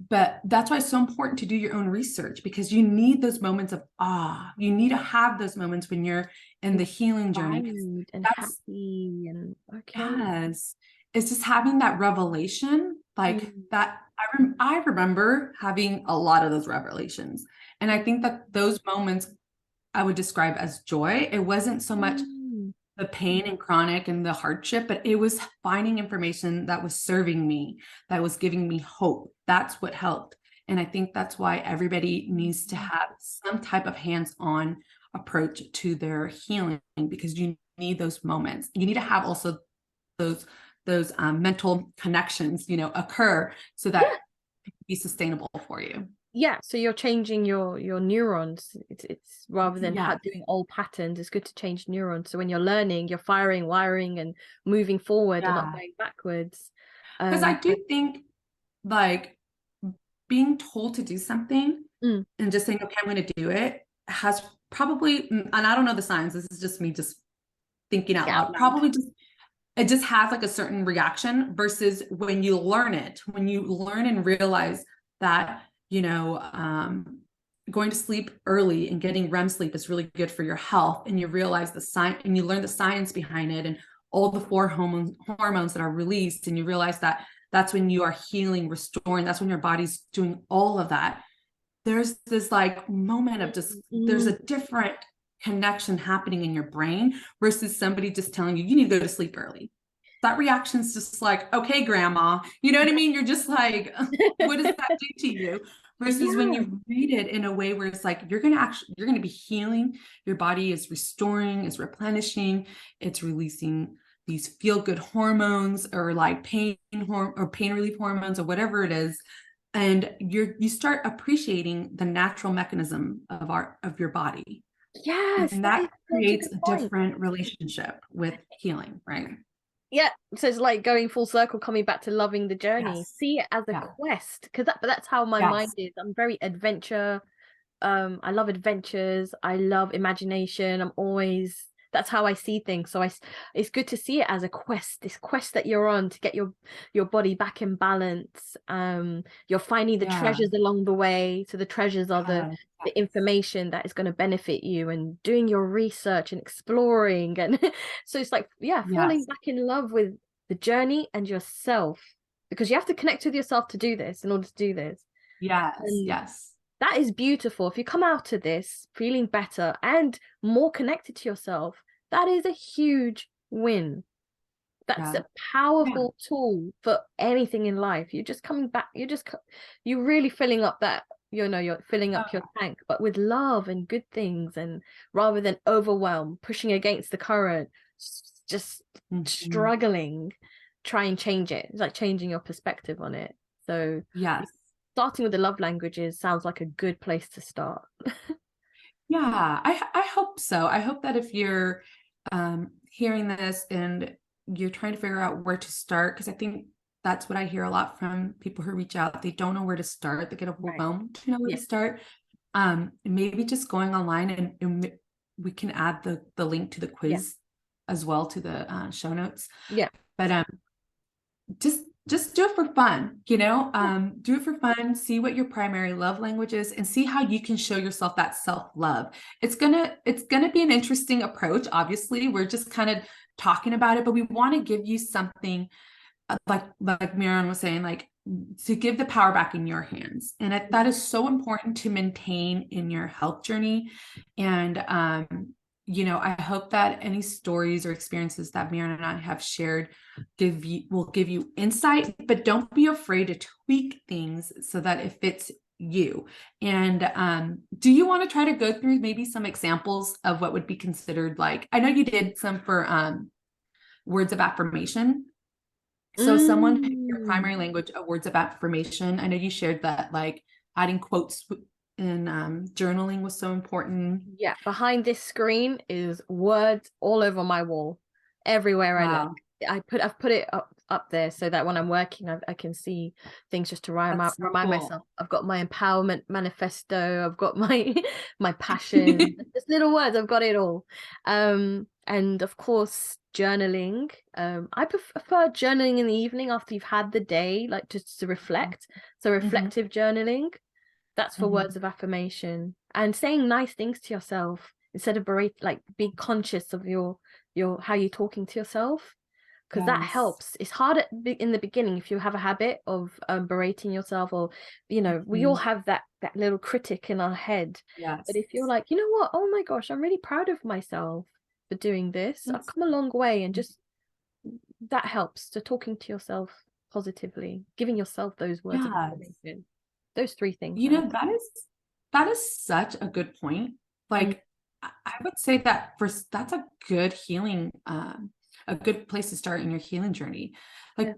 but that's why it's so important to do your own research, because you need those moments of awe. You need to have those moments when you're in the healing journey. Inspired and That's, happy and okay. yes, it's just having that revelation, like Mm. that. I remember having a lot of those revelations. And I think that those moments I would describe as joy. It wasn't so much Mm. the pain and chronic and the hardship, but it was finding information that was serving me, that was giving me hope. That's what helped. And I think that's why everybody needs to have some type of hands-on approach to their healing, because you need those moments. You need to have also those mental connections, occur, so Yeah. that it can be sustainable for you. Yeah, so you're changing your neurons. It's rather than Yeah. doing old patterns, it's good to change neurons. So when you're learning, you're firing, wiring, and moving forward and not Yeah. going backwards. Because I But do think, like, being told to do something mm, and just saying, okay, I'm going to do it, has probably, and I don't know the science, this is just me just thinking out get out loud, loud. probably just, it just has like a certain reaction, versus when you learn it, when you learn and realize that, going to sleep early and getting REM sleep is really good for your health. And you realize the science, and you learn the science behind it, and all the 4 hormones that are released. And you realize that that's when you are healing, restoring. That's when your body's doing all of that. There's this, like, moment of just, there's Mm, a different connection happening in your brain, versus somebody just telling you, you need to go to sleep early. That reaction's just like, okay, grandma, you know what I mean? You're just like, what does that do to you? Versus when yeah. you read it in a way where it's like, you're going to be healing. Your body is restoring, is replenishing, it's releasing these feel-good hormones, or like pain relief hormones, or whatever it is. And you start appreciating the natural mechanism of your body. Yes, And that is that such a creates good a point. different relationship with healing, right? Yeah, so it's like going full circle, coming back to loving the journey. Yes. See it as a Yeah. quest, because that's how my mind Yes. is. I'm very adventure. I love adventures. I love imagination. I'm always, that's how I see things. So it's good to see it as a quest, this quest that you're on to get your body back in balance. You're finding the Yeah. treasures along the way. So the treasures are Yes. the information that is going to benefit you, and doing your research and exploring. And so it's like, yeah, falling Yes. back in love with the journey and yourself, because you have to connect with yourself to do this, in order to do this. Yes. And Yes. that is beautiful. If you come out of this feeling better and more connected to yourself, that is a huge win. That's Yeah. a Yeah. powerful tool for anything in life. You're just coming back, you're really filling up that, you're filling up your Oh, tank, but with love and good things, and rather than overwhelm, pushing against the current, just Mhm. struggling, try and change it. It's like changing your perspective on it. So Yes. starting with the love languages sounds like a good place to start. Yeah, I hope so. I hope that if you're hearing this and you're trying to figure out where to start, because I think that's what I hear a lot from people who reach out. They don't know where to start. They get Right. overwhelmed to know where to Yeah. start. Maybe just going online and we can add the link to the Yeah. quiz as well to the show notes. Yeah. But just do it for fun, you know, Yeah. do it for fun, see what your primary love language is and see how you can show yourself that self-love. It's gonna be an interesting approach. Obviously, we're just kind of talking about it, but we want to give you something like Miran was saying, like to give the power back in your hands. And that is so important to maintain in your health journey. And you know, I hope that any stories or experiences that Miran and I have shared will give you insight, but don't be afraid to tweak things so that it fits you. And do you want to try to go through maybe some examples of what would be considered, like I know you did some for words of affirmation. So someone your Mm. primary language of words of affirmation, I know you shared that like adding quotes in journaling was so important. Yeah, behind this screen is words all over my wall, everywhere I look. Wow, I've put it up there so that when I'm working, I can see things just to that's so remind cool. myself. I've got my empowerment manifesto. I've got my my passion. Just little words. I've got it all. And of course, journaling. I prefer journaling in the evening after you've had the day, like just to reflect. So Mhm, reflective journaling. That's for mhm. words of affirmation and saying nice things to yourself instead of like being conscious of your how you're talking to yourself, because that Yes. helps. It's hard in the beginning if you have a habit of berating yourself, or we all Mhm. have that little critic in our head. But Yes. if you're like, you know what, oh my gosh, I'm really proud of myself for doing this. I've That's, come a long way, and just that helps to talking to yourself positively, giving yourself those words of yes. affirmation. Those three things, You I would know, that is such a good point. say. Like I would say that that's a good healing, a good place to start in your healing journey. Yeah, Like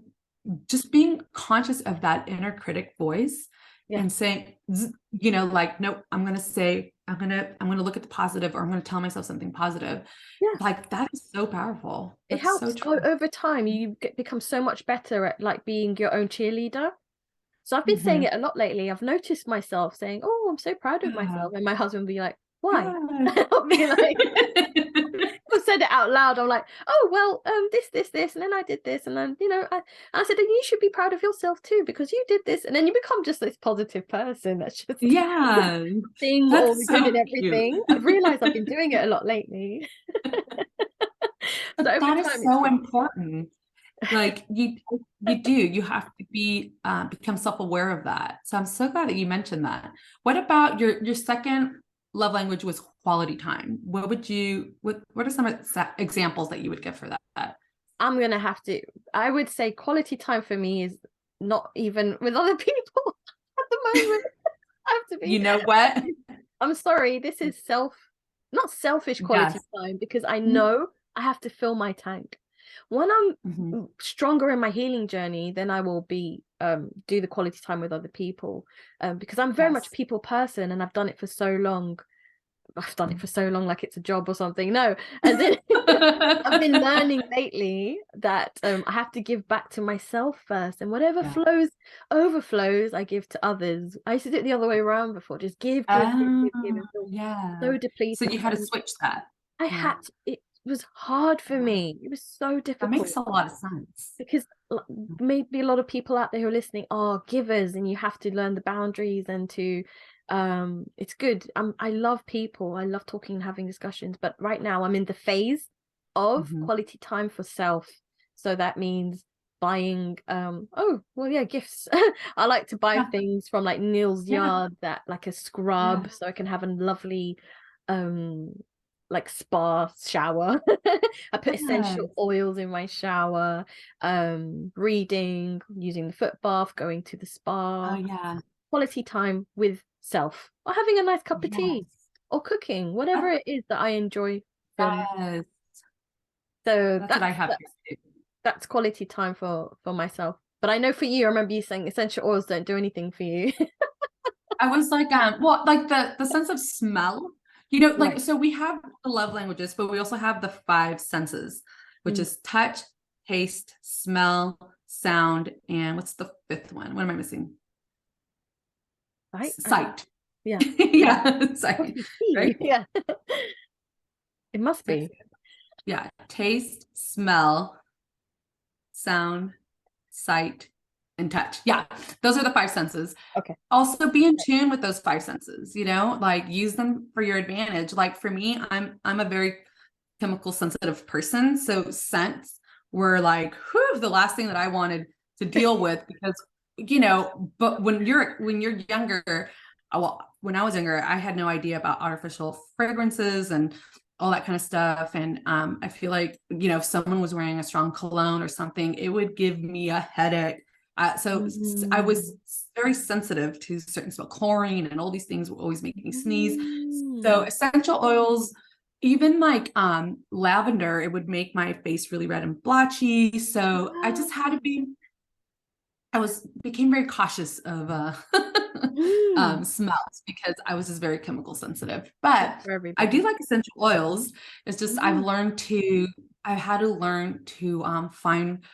just being conscious of that inner critic voice yeah, and saying, you know, like, nope, I'm gonna look at the positive, or I'm gonna tell myself something positive. yeah. Like that is so powerful. It That's so helps true. over time. You become so much better at like being your own cheerleader. So I've been saying Mhm. it a lot lately. I've noticed myself saying, "Oh, I'm so proud of Yeah. myself," and my husband will be like, "Why?" Yes. I'll be like, I've said it out loud. I'm like, "Oh, well, this, and then I did this, and then I said, and you should be proud of yourself too because you did this, and then you become just this positive person that's just Yeah, seeing all the that's good in so cute. everything. I've realized I've been doing it a lot lately. So But over that is time, it's so good. important. Like you have to become self-aware of that. So I'm so glad that you mentioned that. What about your second love language was quality time? What are some examples that you would give for that? I'm gonna have to. I would say quality time for me is not even with other people at the moment. I have to be. You know what? I'm sorry. This is not selfish quality Yes. time because I know I have to fill my tank. When I'm Mhm. stronger in my healing journey, then I will be do the quality time with other people. Because I'm very much a Yes. people person and I've done it for so long. I've done it for so long, like it's a job or something. No, as in I've been learning lately that I have to give back to myself first, and whatever Yeah. overflows, I give to others. I used to do it the other way around before, just give, and feel Yeah. so So depleted. you had to switch that. I Yeah. had to, it was hard for Yeah. me. It was so That makes difficult a lot of sense. because maybe a lot of people out there who are listening are givers, and you have to learn the boundaries and to it's good. I love people. I love talking and having discussions, but right now I'm in the phase of Mhm. quality time for self. So that means buying oh well, yeah, gifts. I like to buy Yeah. things from like Neil's Yeah. Yard, that like a Yeah. scrub so I can have a lovely um like spa shower. I put essential Yes. oils in my shower, reading, using the foot bath, going to the Oh spa, yeah. quality time with self, or having a nice cup of tea, Yes. or cooking, whatever That- it is that I enjoy. Yes. So That's what I have to do. that's quality time for myself. But I know for you, I remember you saying essential oils don't do anything for you. I was like, well, like the sense of smell, you know, like, Right. so we have the love languages, but we also have the five senses, which Mm. is touch, taste, smell, sound, and what's the fifth one? What am I missing? Right. Sight. Yeah. Yeah, What sight, do you see? right? Yeah. It must be. Yeah, taste, smell, sound, sight, and touch. Yeah, those are the five senses. Okay. Also be in tune with those five senses, you know, like use them for your advantage. Like for me, I'm a very chemical sensitive person. So scents were like, whew, the last thing that I wanted to deal with because, you know, but when you're younger, well, when I was younger, I had no idea about artificial fragrances and all that kind of stuff. And I feel like, you know, if someone was wearing a strong cologne or something, it would give me a headache. So I Mm. was very sensitive to certain smell, chlorine and all these things will always make me sneeze. So Mm. essential oils, even like lavender, it would make my face really red and blotchy. So I just had to be, became very cautious of Mm. smells because I was just very chemical sensitive. Not But for I do everybody. like essential oils. It's just Mm. I've had to learn to find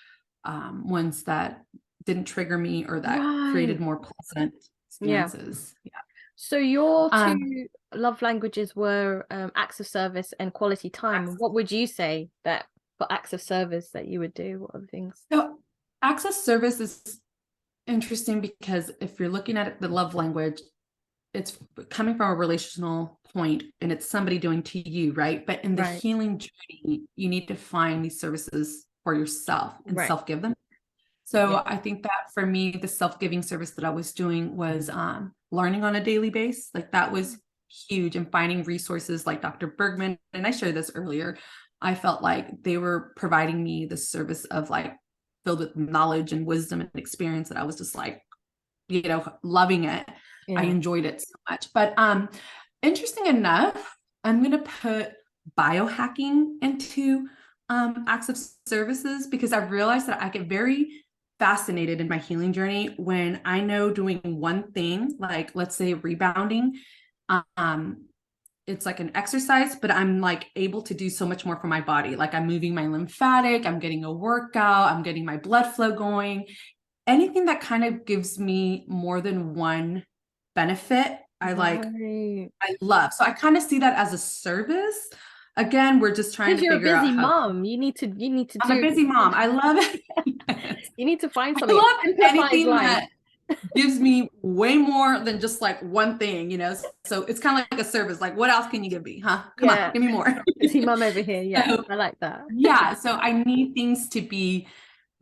ones that didn't trigger me or that created Right. more pleasant Yeah. experiences. Yeah. So your Um, two love languages were acts of service and quality time. What would you say that for acts of service that you would do? What are the things? so access service is interesting because if you're looking at it, the love language, it's coming from a relational point and it's somebody doing to you, right? But in the Right. healing journey, you need to find these services for yourself and Right. self-give them. Yeah. So I think that for me, the self-giving service that I was doing was learning on a daily basis. Like that was huge and finding resources like Dr. Bergman. And I shared this earlier. I felt like they were providing me the service of like filled with knowledge and wisdom and experience that I was just like, you know, loving it. I Yeah. enjoyed it so much. But interesting enough, I'm going to put biohacking into acts of services because I've realized that I get very fascinated in my healing journey when I know doing one thing, like let's say rebounding, um, it's like an exercise, but I'm like able to do so much more for my body. Like I'm moving my lymphatic, I'm getting a workout, I'm getting my blood flow going. Anything that kind of gives me more than one benefit, Right. I love. So I kind of see that as a service. Again, we're just trying Because to you're a figure out busy how. mom, you need to I'm a do busy mom. I love it. Yes. you need to find I something. It love simplifies anything life. that gives me way more than just like one thing, you know? So it's kind of like a service. Like, what else can you give me? Huh? Come on, Yeah. give me more. Busy mom over here. Yeah. So I like that. yeah, so I need things to be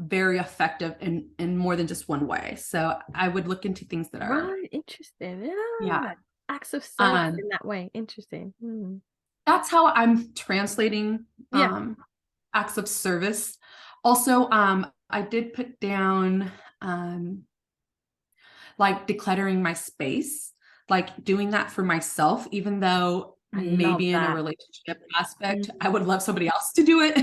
very effective in more than just one way. So I would look into things that are, Right. Interesting. yeah. Yeah. Acts of service Um, in that way. Interesting. Hmm. that's how I'm translating Yeah. acts of service. Also, I did put down um like decluttering my space, like doing that for myself, even though I love maybe in a that. relationship aspect, I would Mm. love somebody else to do it.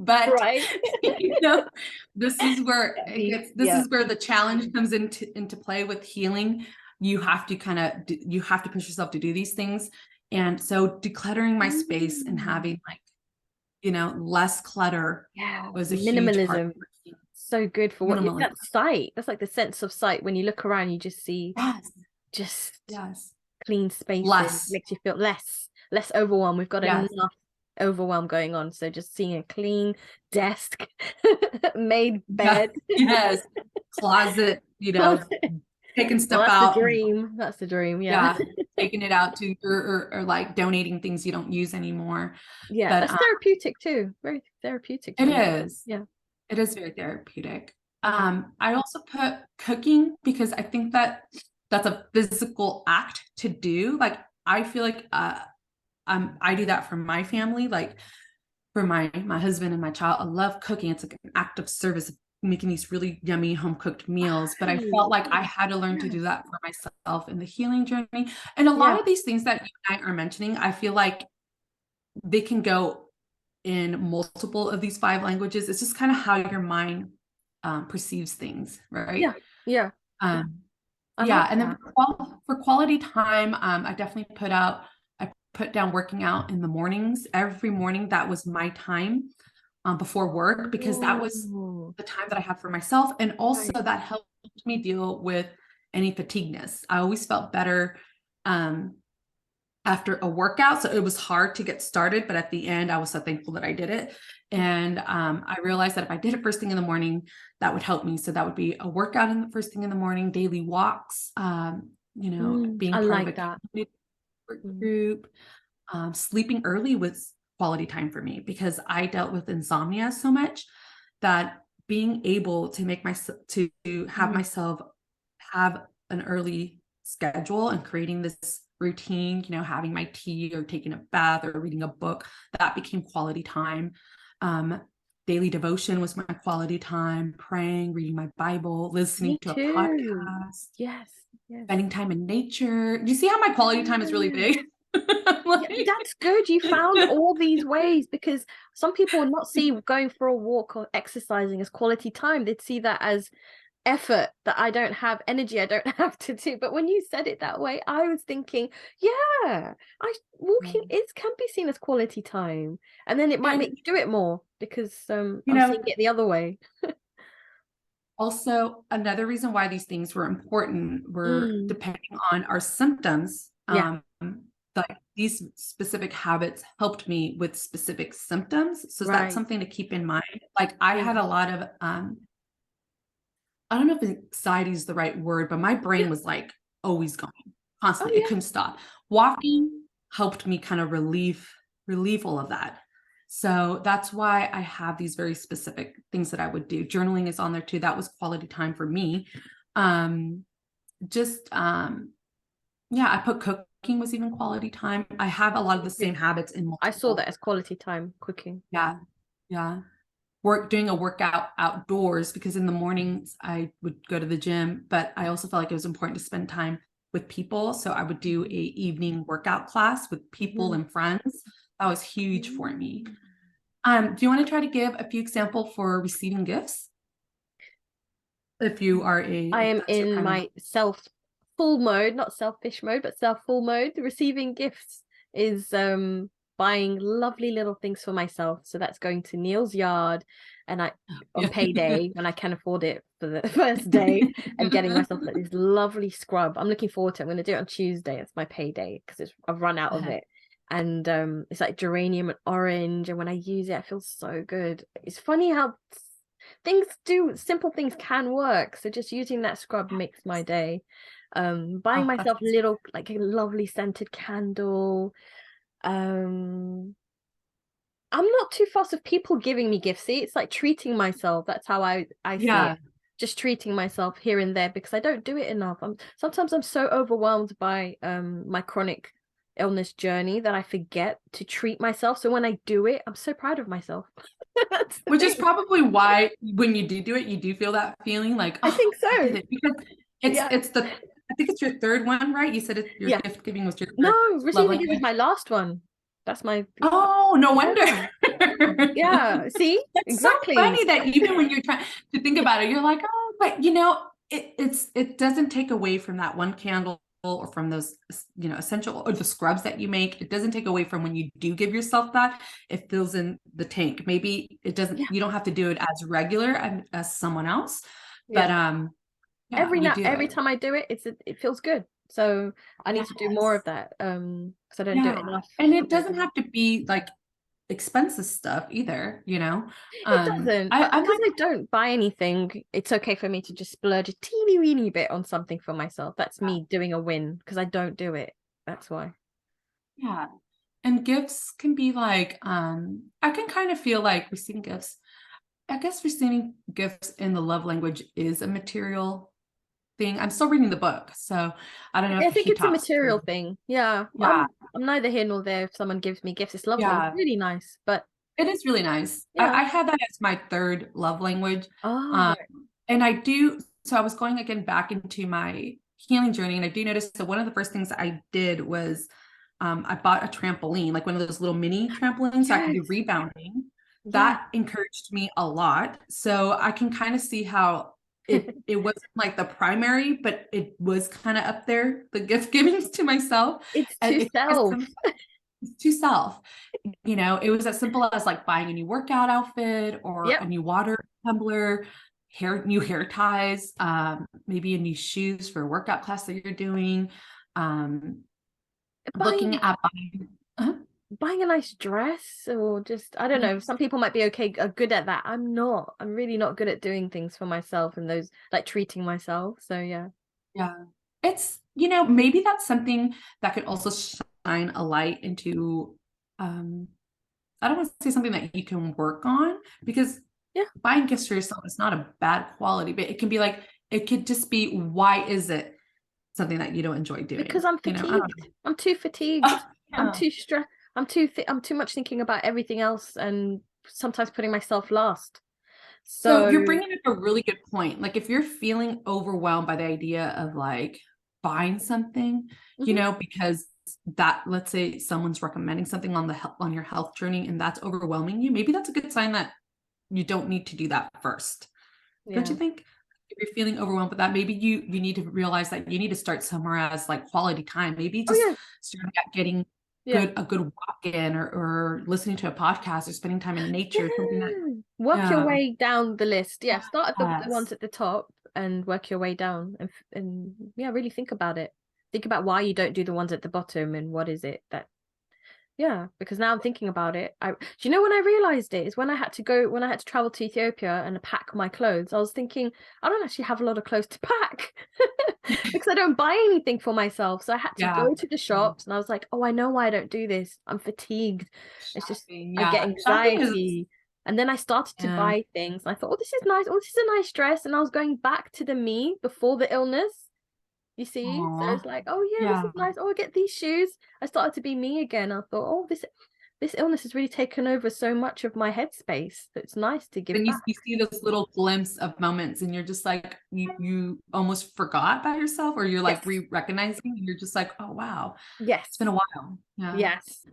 But Right. you know, this is where That'd it be, gets, this yeah. is where the challenge comes into play with healing. You have to kind of, you have to push yourself to do these things. And so decluttering my space and Mm. having like, you know, less clutter Yeah. was a huge part Minimalism. of my So good for what you, minimalism. that sight. That's like the sense of sight. When you look around, you just see Yes, just yes, clean spaces. less, Makes you feel less overwhelmed. We've got yes. enough overwhelm going on. So just seeing a clean desk, made Yeah, bed. yes. Closet, you know, taking Well, stuff that's the out. dream. That's the dream. Yeah. Yeah, taking it out to or like donating things you don't use anymore. Yeah. But That's therapeutic too. Very therapeutic to it do that. is. Yeah. It is very therapeutic. Mm. I also put cooking because I think that that's a physical act to do. Like I feel like I do that for my family, like for my husband and my child. I love cooking. It's like an act of service, making these really yummy home cooked meals. But I felt Right. like I had to learn to Yeah. do that for myself in the healing journey. And a lot Yeah. of these things that you and I are mentioning, I feel like they can go in multiple of these 5 languages. It's just kind of how your mind perceives things, right? Yeah. Yeah. Um, I yeah. like And then that. for quality time, I definitely I put down working out in the mornings. Every morning, that was my time before work, because that was Oh, the time that I had for myself. And also right. that helped me deal with any fatigueness. I always felt better um, after a workout. So it was hard to get started, but at the end, I was so thankful that I did it. And I realized that if I did it first thing in the morning, that would help me. So that would be a workout in the first thing in the morning, daily walks, being I part of a like that. community Mm. group. Sleeping early was quality time for me, because I dealt with insomnia so much that being able to make myself to have Mm. myself have an early schedule and creating this routine, having my tea or taking a bath or reading a book, that became quality time. Um, Daily devotion was my quality time, praying, reading my Bible, listening Me to a too. podcast, Yes. Yes. spending time in nature. Do you see how my quality time is really Yeah. big? Yeah, that's good. You found all these ways, because some people would not see going for a walk or exercising as quality time. They'd see that as effort that I don't have, energy I don't have to do. But when you said it that way, I was thinking, yeah, walking is can be seen as quality time, and then it might make And you do it more, because you I'm seeing know, it the other way. also another reason why these things were important were Mm, depending on our symptoms. yeah, Like these specific habits helped me with specific symptoms. So that's right. something to keep in mind. Like I Yeah. had a lot of I don't know if anxiety is the right word, but my brain Yeah. was like always going, Oh constantly. It yeah. couldn't stop. Walking helped me kind of relieve all of that. So that's why I have these very specific things that I would do. Journaling is on there too. That was quality time for me. Um, just yeah, I put cooking was even quality time. I have a lot of the same Cooking. habits in I saw multiple. that as quality time, cooking. Yeah, yeah. Doing a workout outdoors, because in the mornings I would go to the gym, but I also felt like it was important to spend time with people. So I would do a evening workout class with people Mhm. and friends. That was huge for me. Mm. Do you want to try to give a few examples for receiving gifts? If you are I if am that's your in primary. my self full mode, not selfish mode, but self full mode. Receiving gifts is buying lovely little things for myself. So that's going to Neil's yard, and I on Yeah. payday when I can afford it for the first day, and getting myself like this lovely scrub. I'm looking forward to it. I'm gonna do it on Tuesday. It's my payday because I've run out of Okay. it. And it's like geranium and orange, and when I use it, I feel so good. It's funny how simple things can work. So just using that scrub makes my day. Buying Oh, that's myself awesome. little, like a lovely scented candle. um I'm not too fussed of people giving me gifts. See, it's like treating myself. That's how I see it. Yeah. Just treating myself here and there, because I don't do it enough. Sometimes I'm so overwhelmed by my chronic illness journey that I forget to treat myself. So when I do it, I'm so proud of myself. That's the Which is thing. probably why when you do it, you do feel that feeling like, I oh, think I did so. it. Because Yeah. I think it's your third one, right? You said your Yeah. gift giving was your No, third love receiving gifts is language. my last one. That's my Oh, no wonder. Yeah. Yeah. See? That's so Exactly. funny that even when you're trying to think about it, you're like, oh, but it doesn't take away from that one candle or from those, essential or the scrubs that you make. It doesn't take away from when you do give yourself that. It fills in the tank. Maybe it doesn't, Yeah. you don't have to do it as regular as someone else, but Yeah. yeah, you do Every it. time I do it, it feels good. So I need to do more of Yes. that. Because I don't do it Yeah. enough And for it my doesn't body. have to be like expensive stuff either, It doesn't, but I'm because not, I don't buy anything, it's okay for me to just splurge a teeny weeny bit on something for myself. That's me doing a win, because I don't do it. That's why. yeah. And gifts can be like, I can kind of feel like receiving gifts. I guess receiving gifts in the love language is a material thing. I'm still reading the book, so I don't know I if think he it's a talks through. material thing. Yeah. Yeah, I'm neither here nor there if someone gives me gifts. It's lovely. It's yeah, really nice. But it is really nice. yeah. I had that as my third love language. Oh, Um, right. and I do, so I was going again back into my healing journey, and I do notice that one of the first things I did was I bought a trampoline, like one of those little mini trampolines, so I can do Yes. rebounding. Yeah. That encouraged me a lot. So I can kind of see how it wasn't like the primary, but it was kind of up there, the gift givings to myself. It's And to self. it's to self. You know, it was as simple as like buying a new workout outfit or a Yep. new water tumbler, new hair ties, maybe a new shoes for a workout class that you're doing. Looking Buying at buying, uh-huh. buying a nice dress, or just, I don't know, some people might be good at that. I'm not. I'm really not good at doing things for myself and those, like treating myself. So yeah. Yeah. It's, maybe that's something that could also shine a light into, I don't want to say something that you can work on, because Yeah. buying gifts for yourself is not a bad quality, but it can be like, it could just be, why is it something that you don't enjoy doing? Because I'm I don't know. fatigued. I'm too fatigued. I'm Yeah. too stressed. I'm too much thinking about everything else, and sometimes putting myself last. So So you're bringing up a really good point. Like if you're feeling overwhelmed by the idea of like buying something, mhm, because that, let's say someone's recommending something on your health journey and that's overwhelming you, maybe that's a good sign that you don't need to do that first. Don't you yeah. think? If you're feeling overwhelmed with that, maybe you need to realize that you need to start somewhere as like quality time. Maybe Oh just yeah. starting at getting Yeah. a good walk in, or listening to a podcast, or spending time in nature, something that, Yeah. Work your yeah. way down the list. Yeah. Start at the ones Yes. at the top and work your way down, and yeah, really think about it. Think about why you don't do the ones at the bottom, and what is it that, yeah, because now I'm thinking about it. Do you know when I realized it is when I had to travel to Ethiopia and pack my clothes. I was thinking, I don't actually have a lot of clothes to pack because I don't buy anything for myself. So I had to Yeah. go to the shops, and I was like, oh, I know why I don't do this. I'm fatigued. It's just Shopping. I get Yeah. Shopping is, anxiety. And then I started to yeah. buy things. I thought, oh, this is nice. Oh, this is a nice dress. And I was going back to the me before the illness. You see? So Aw. it's like, oh yeah, this Yeah. is nice. Oh, I get these shoes. I started to be me again. I thought, oh, this illness has really taken over so much of my headspace. It's nice to give Then you, back. you see those little glimpse of moments and you're just like, you almost forgot about yourself, or you're like Yes. recognizing, and you're just like, oh, wow, it's been Yes. a while. Yeah. Yes.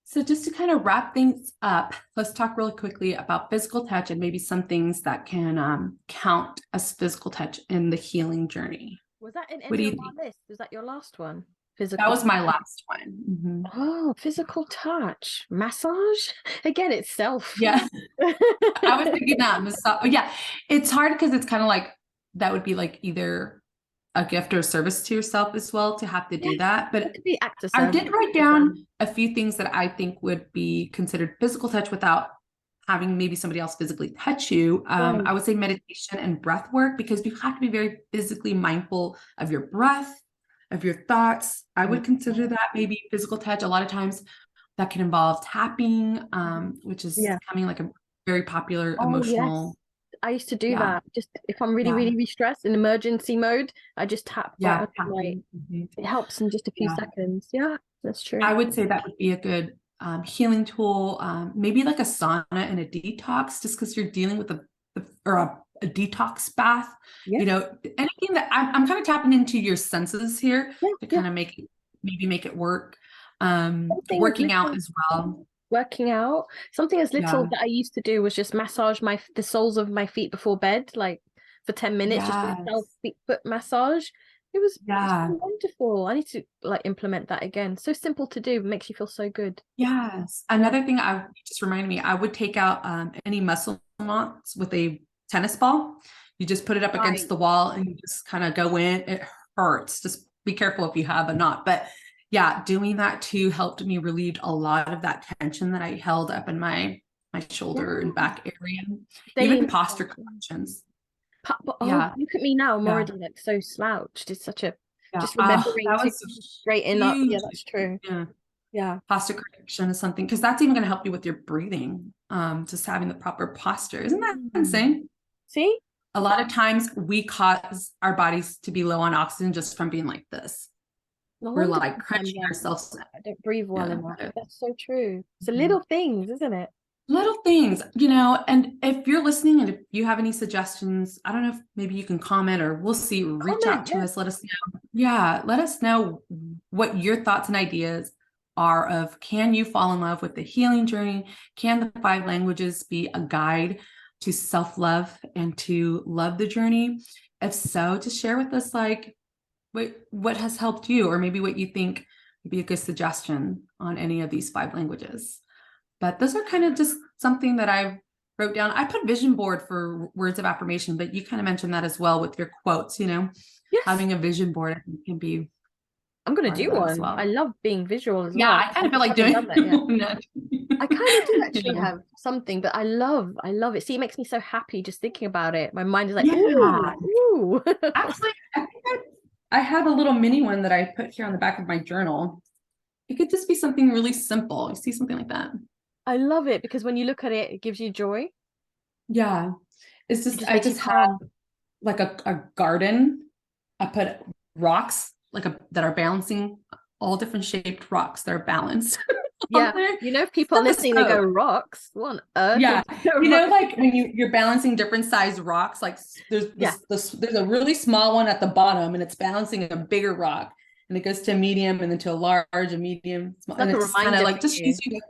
So just to kind of wrap things up, let's talk really quickly about physical touch and maybe some things that can count as physical touch in the healing journey. Was that in What do any you of think? our list? Was that your last one? That Physical. was my last one. Mhm. Oh, physical touch. Massage? Again, it's self. Yeah. I was thinking that massage. Yeah, it's hard because it's kind of like that would be like either a gift or a service to yourself as well to have to do Yes. that. But It could be act of I service did write as well. down a few things that I think would be considered physical touch without having maybe somebody else physically touch you. Right. I would say meditation and breath work, because you have to be very physically mindful of your breath, of your thoughts. I would consider that maybe physical touch. A lot of times that can involve tapping, which is Yeah. becoming like a very popular Oh, emotional. yes. I used to do Yeah. that. Just if I'm really, Yeah. really stressed in emergency mode, I just tap right Yeah. on my, Tapping. Mhm. it helps in just a few Yeah. seconds. Yeah, that's true. I would say that would be a good healing tool. Maybe like a sauna and a detox, just because you're dealing with a detox bath. Yes. Anything that I'm kind of tapping into your senses here Yeah, to yeah. kind of make it work. Something as Working out little as well. working out. Something as little Yeah. that I used to do was just massage the soles of my feet before bed, like for 10 minutes, just do a self Yes. foot massage. It's Yeah. so wonderful. I need to like implement that again. So simple to do, makes you feel so good. Yes. Yeah. Another thing I just reminded me, I would take out any muscle knots with a tennis ball. You just put it up against Right. the wall and you just kind of go in. It hurts. Just be careful if you have a knot. But yeah, doing that too helped me relieve a lot of that tension that I held up in my shoulder and Yeah. back area. Daily Even posture massage. corrections. Oh, Yeah. look at me now. I'm Yeah. already like so slouched. It's such a, Yeah. just remembering That to was straighten up. Yeah, huge. that's true. Yeah. Yeah. Posture correction is something, because that's even going to help you with your breathing. Just having the proper posture. Isn't that Mm. insane? See? A lot of times we cause our bodies to be low on oxygen just from being like this. No We're wonder like sometimes crunching ourselves. I don't breathe well Yeah. enough. That's so true. It's the Mhm. little things, isn't it? Little things, and if you're listening and if you have any suggestions, I don't know if maybe you can comment, or we'll see, reach out Comment, to yeah. us, let us know. Yeah, let us know what your thoughts and ideas are of, can you fall in love with the healing journey? Can the 5 languages be a guide to self-love and to love the journey? If so, just share with us like what has helped you, or maybe what you think would be a good suggestion on any of these 5 languages. But those are kind of just something that I wrote down. I put vision board for words of affirmation, but you kind of mentioned that as well with your quotes, Yes. having a vision board I think can be. I'm going to do one. Well. I love being visual as well. Yeah, I kind of feel like doing that yet. I kind of do actually have something, but I love it. See, it makes me so happy just thinking about it. My mind is like, ooh. Actually, I think I have a little mini one that I put here on the back of my journal. It could just be something really simple. You see something like that? I love it because when you look at it, it gives you joy. Yeah. It's just, I makes you just have calm. like a garden. I put rocks that are balancing, all different shaped rocks that are balanced. Yeah. If people are listening, they go, rocks? What on earth? Yeah. Like when you're balancing different size rocks, like there's a really small one at the bottom and it's balancing a bigger rock, and it goes to a medium and then to a large, a medium, small, and it's kind of like just shows you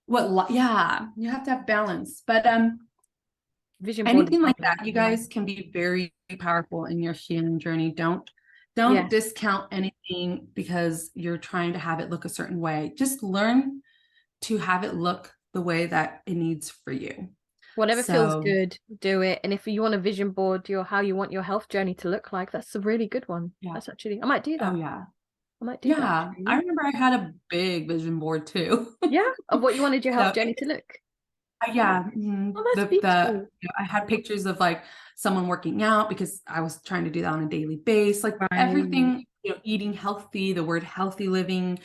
you have to have balance. But vision anything like that, you guys, can be very powerful in your healing journey. Don't discount anything because you're trying to have it look a certain way. Just learn to have it look the way that it needs for you. Whatever feels good, do it. And if you want a vision board, how you want your health journey to look like, that's a really good one. Yeah. That's actually, I might do that. Oh yeah. I might do that. Yeah. I remember I had a big vision board too. Yeah. Of what you wanted your health journey to look. Yeah. Oh, that's beautiful. I had pictures of like someone working out because I was trying to do that on a daily basis, like everything, eating healthy, the word healthy living.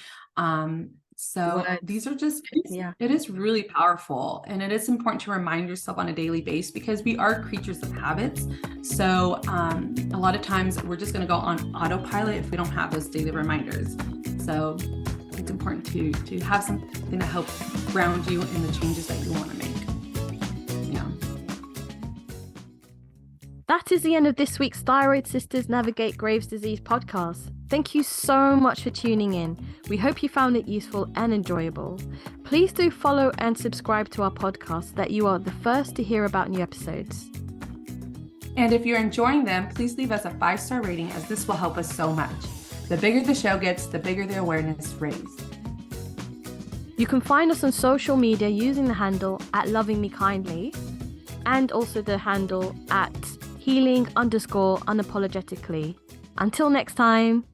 So these are just, it is really powerful, and it is important to remind yourself on a daily basis because we are creatures of habits. So a lot of times we're just going to go on autopilot if we don't have those daily reminders. So it's important to have something to help ground you in the changes that you want to make. Yeah. That is the end of this week's Thyroid Sisters Navigate Graves' Disease podcast. Thank you so much for tuning in. We hope you found it useful and enjoyable. Please do follow and subscribe to our podcast so that you are the first to hear about new episodes. And if you're enjoying them, please leave us a 5-star rating, as this will help us so much. The bigger the show gets, the bigger the awareness raised. You can find us on social media using the handle @lovingmekindly and also the handle @healing_unapologetically. Until next time.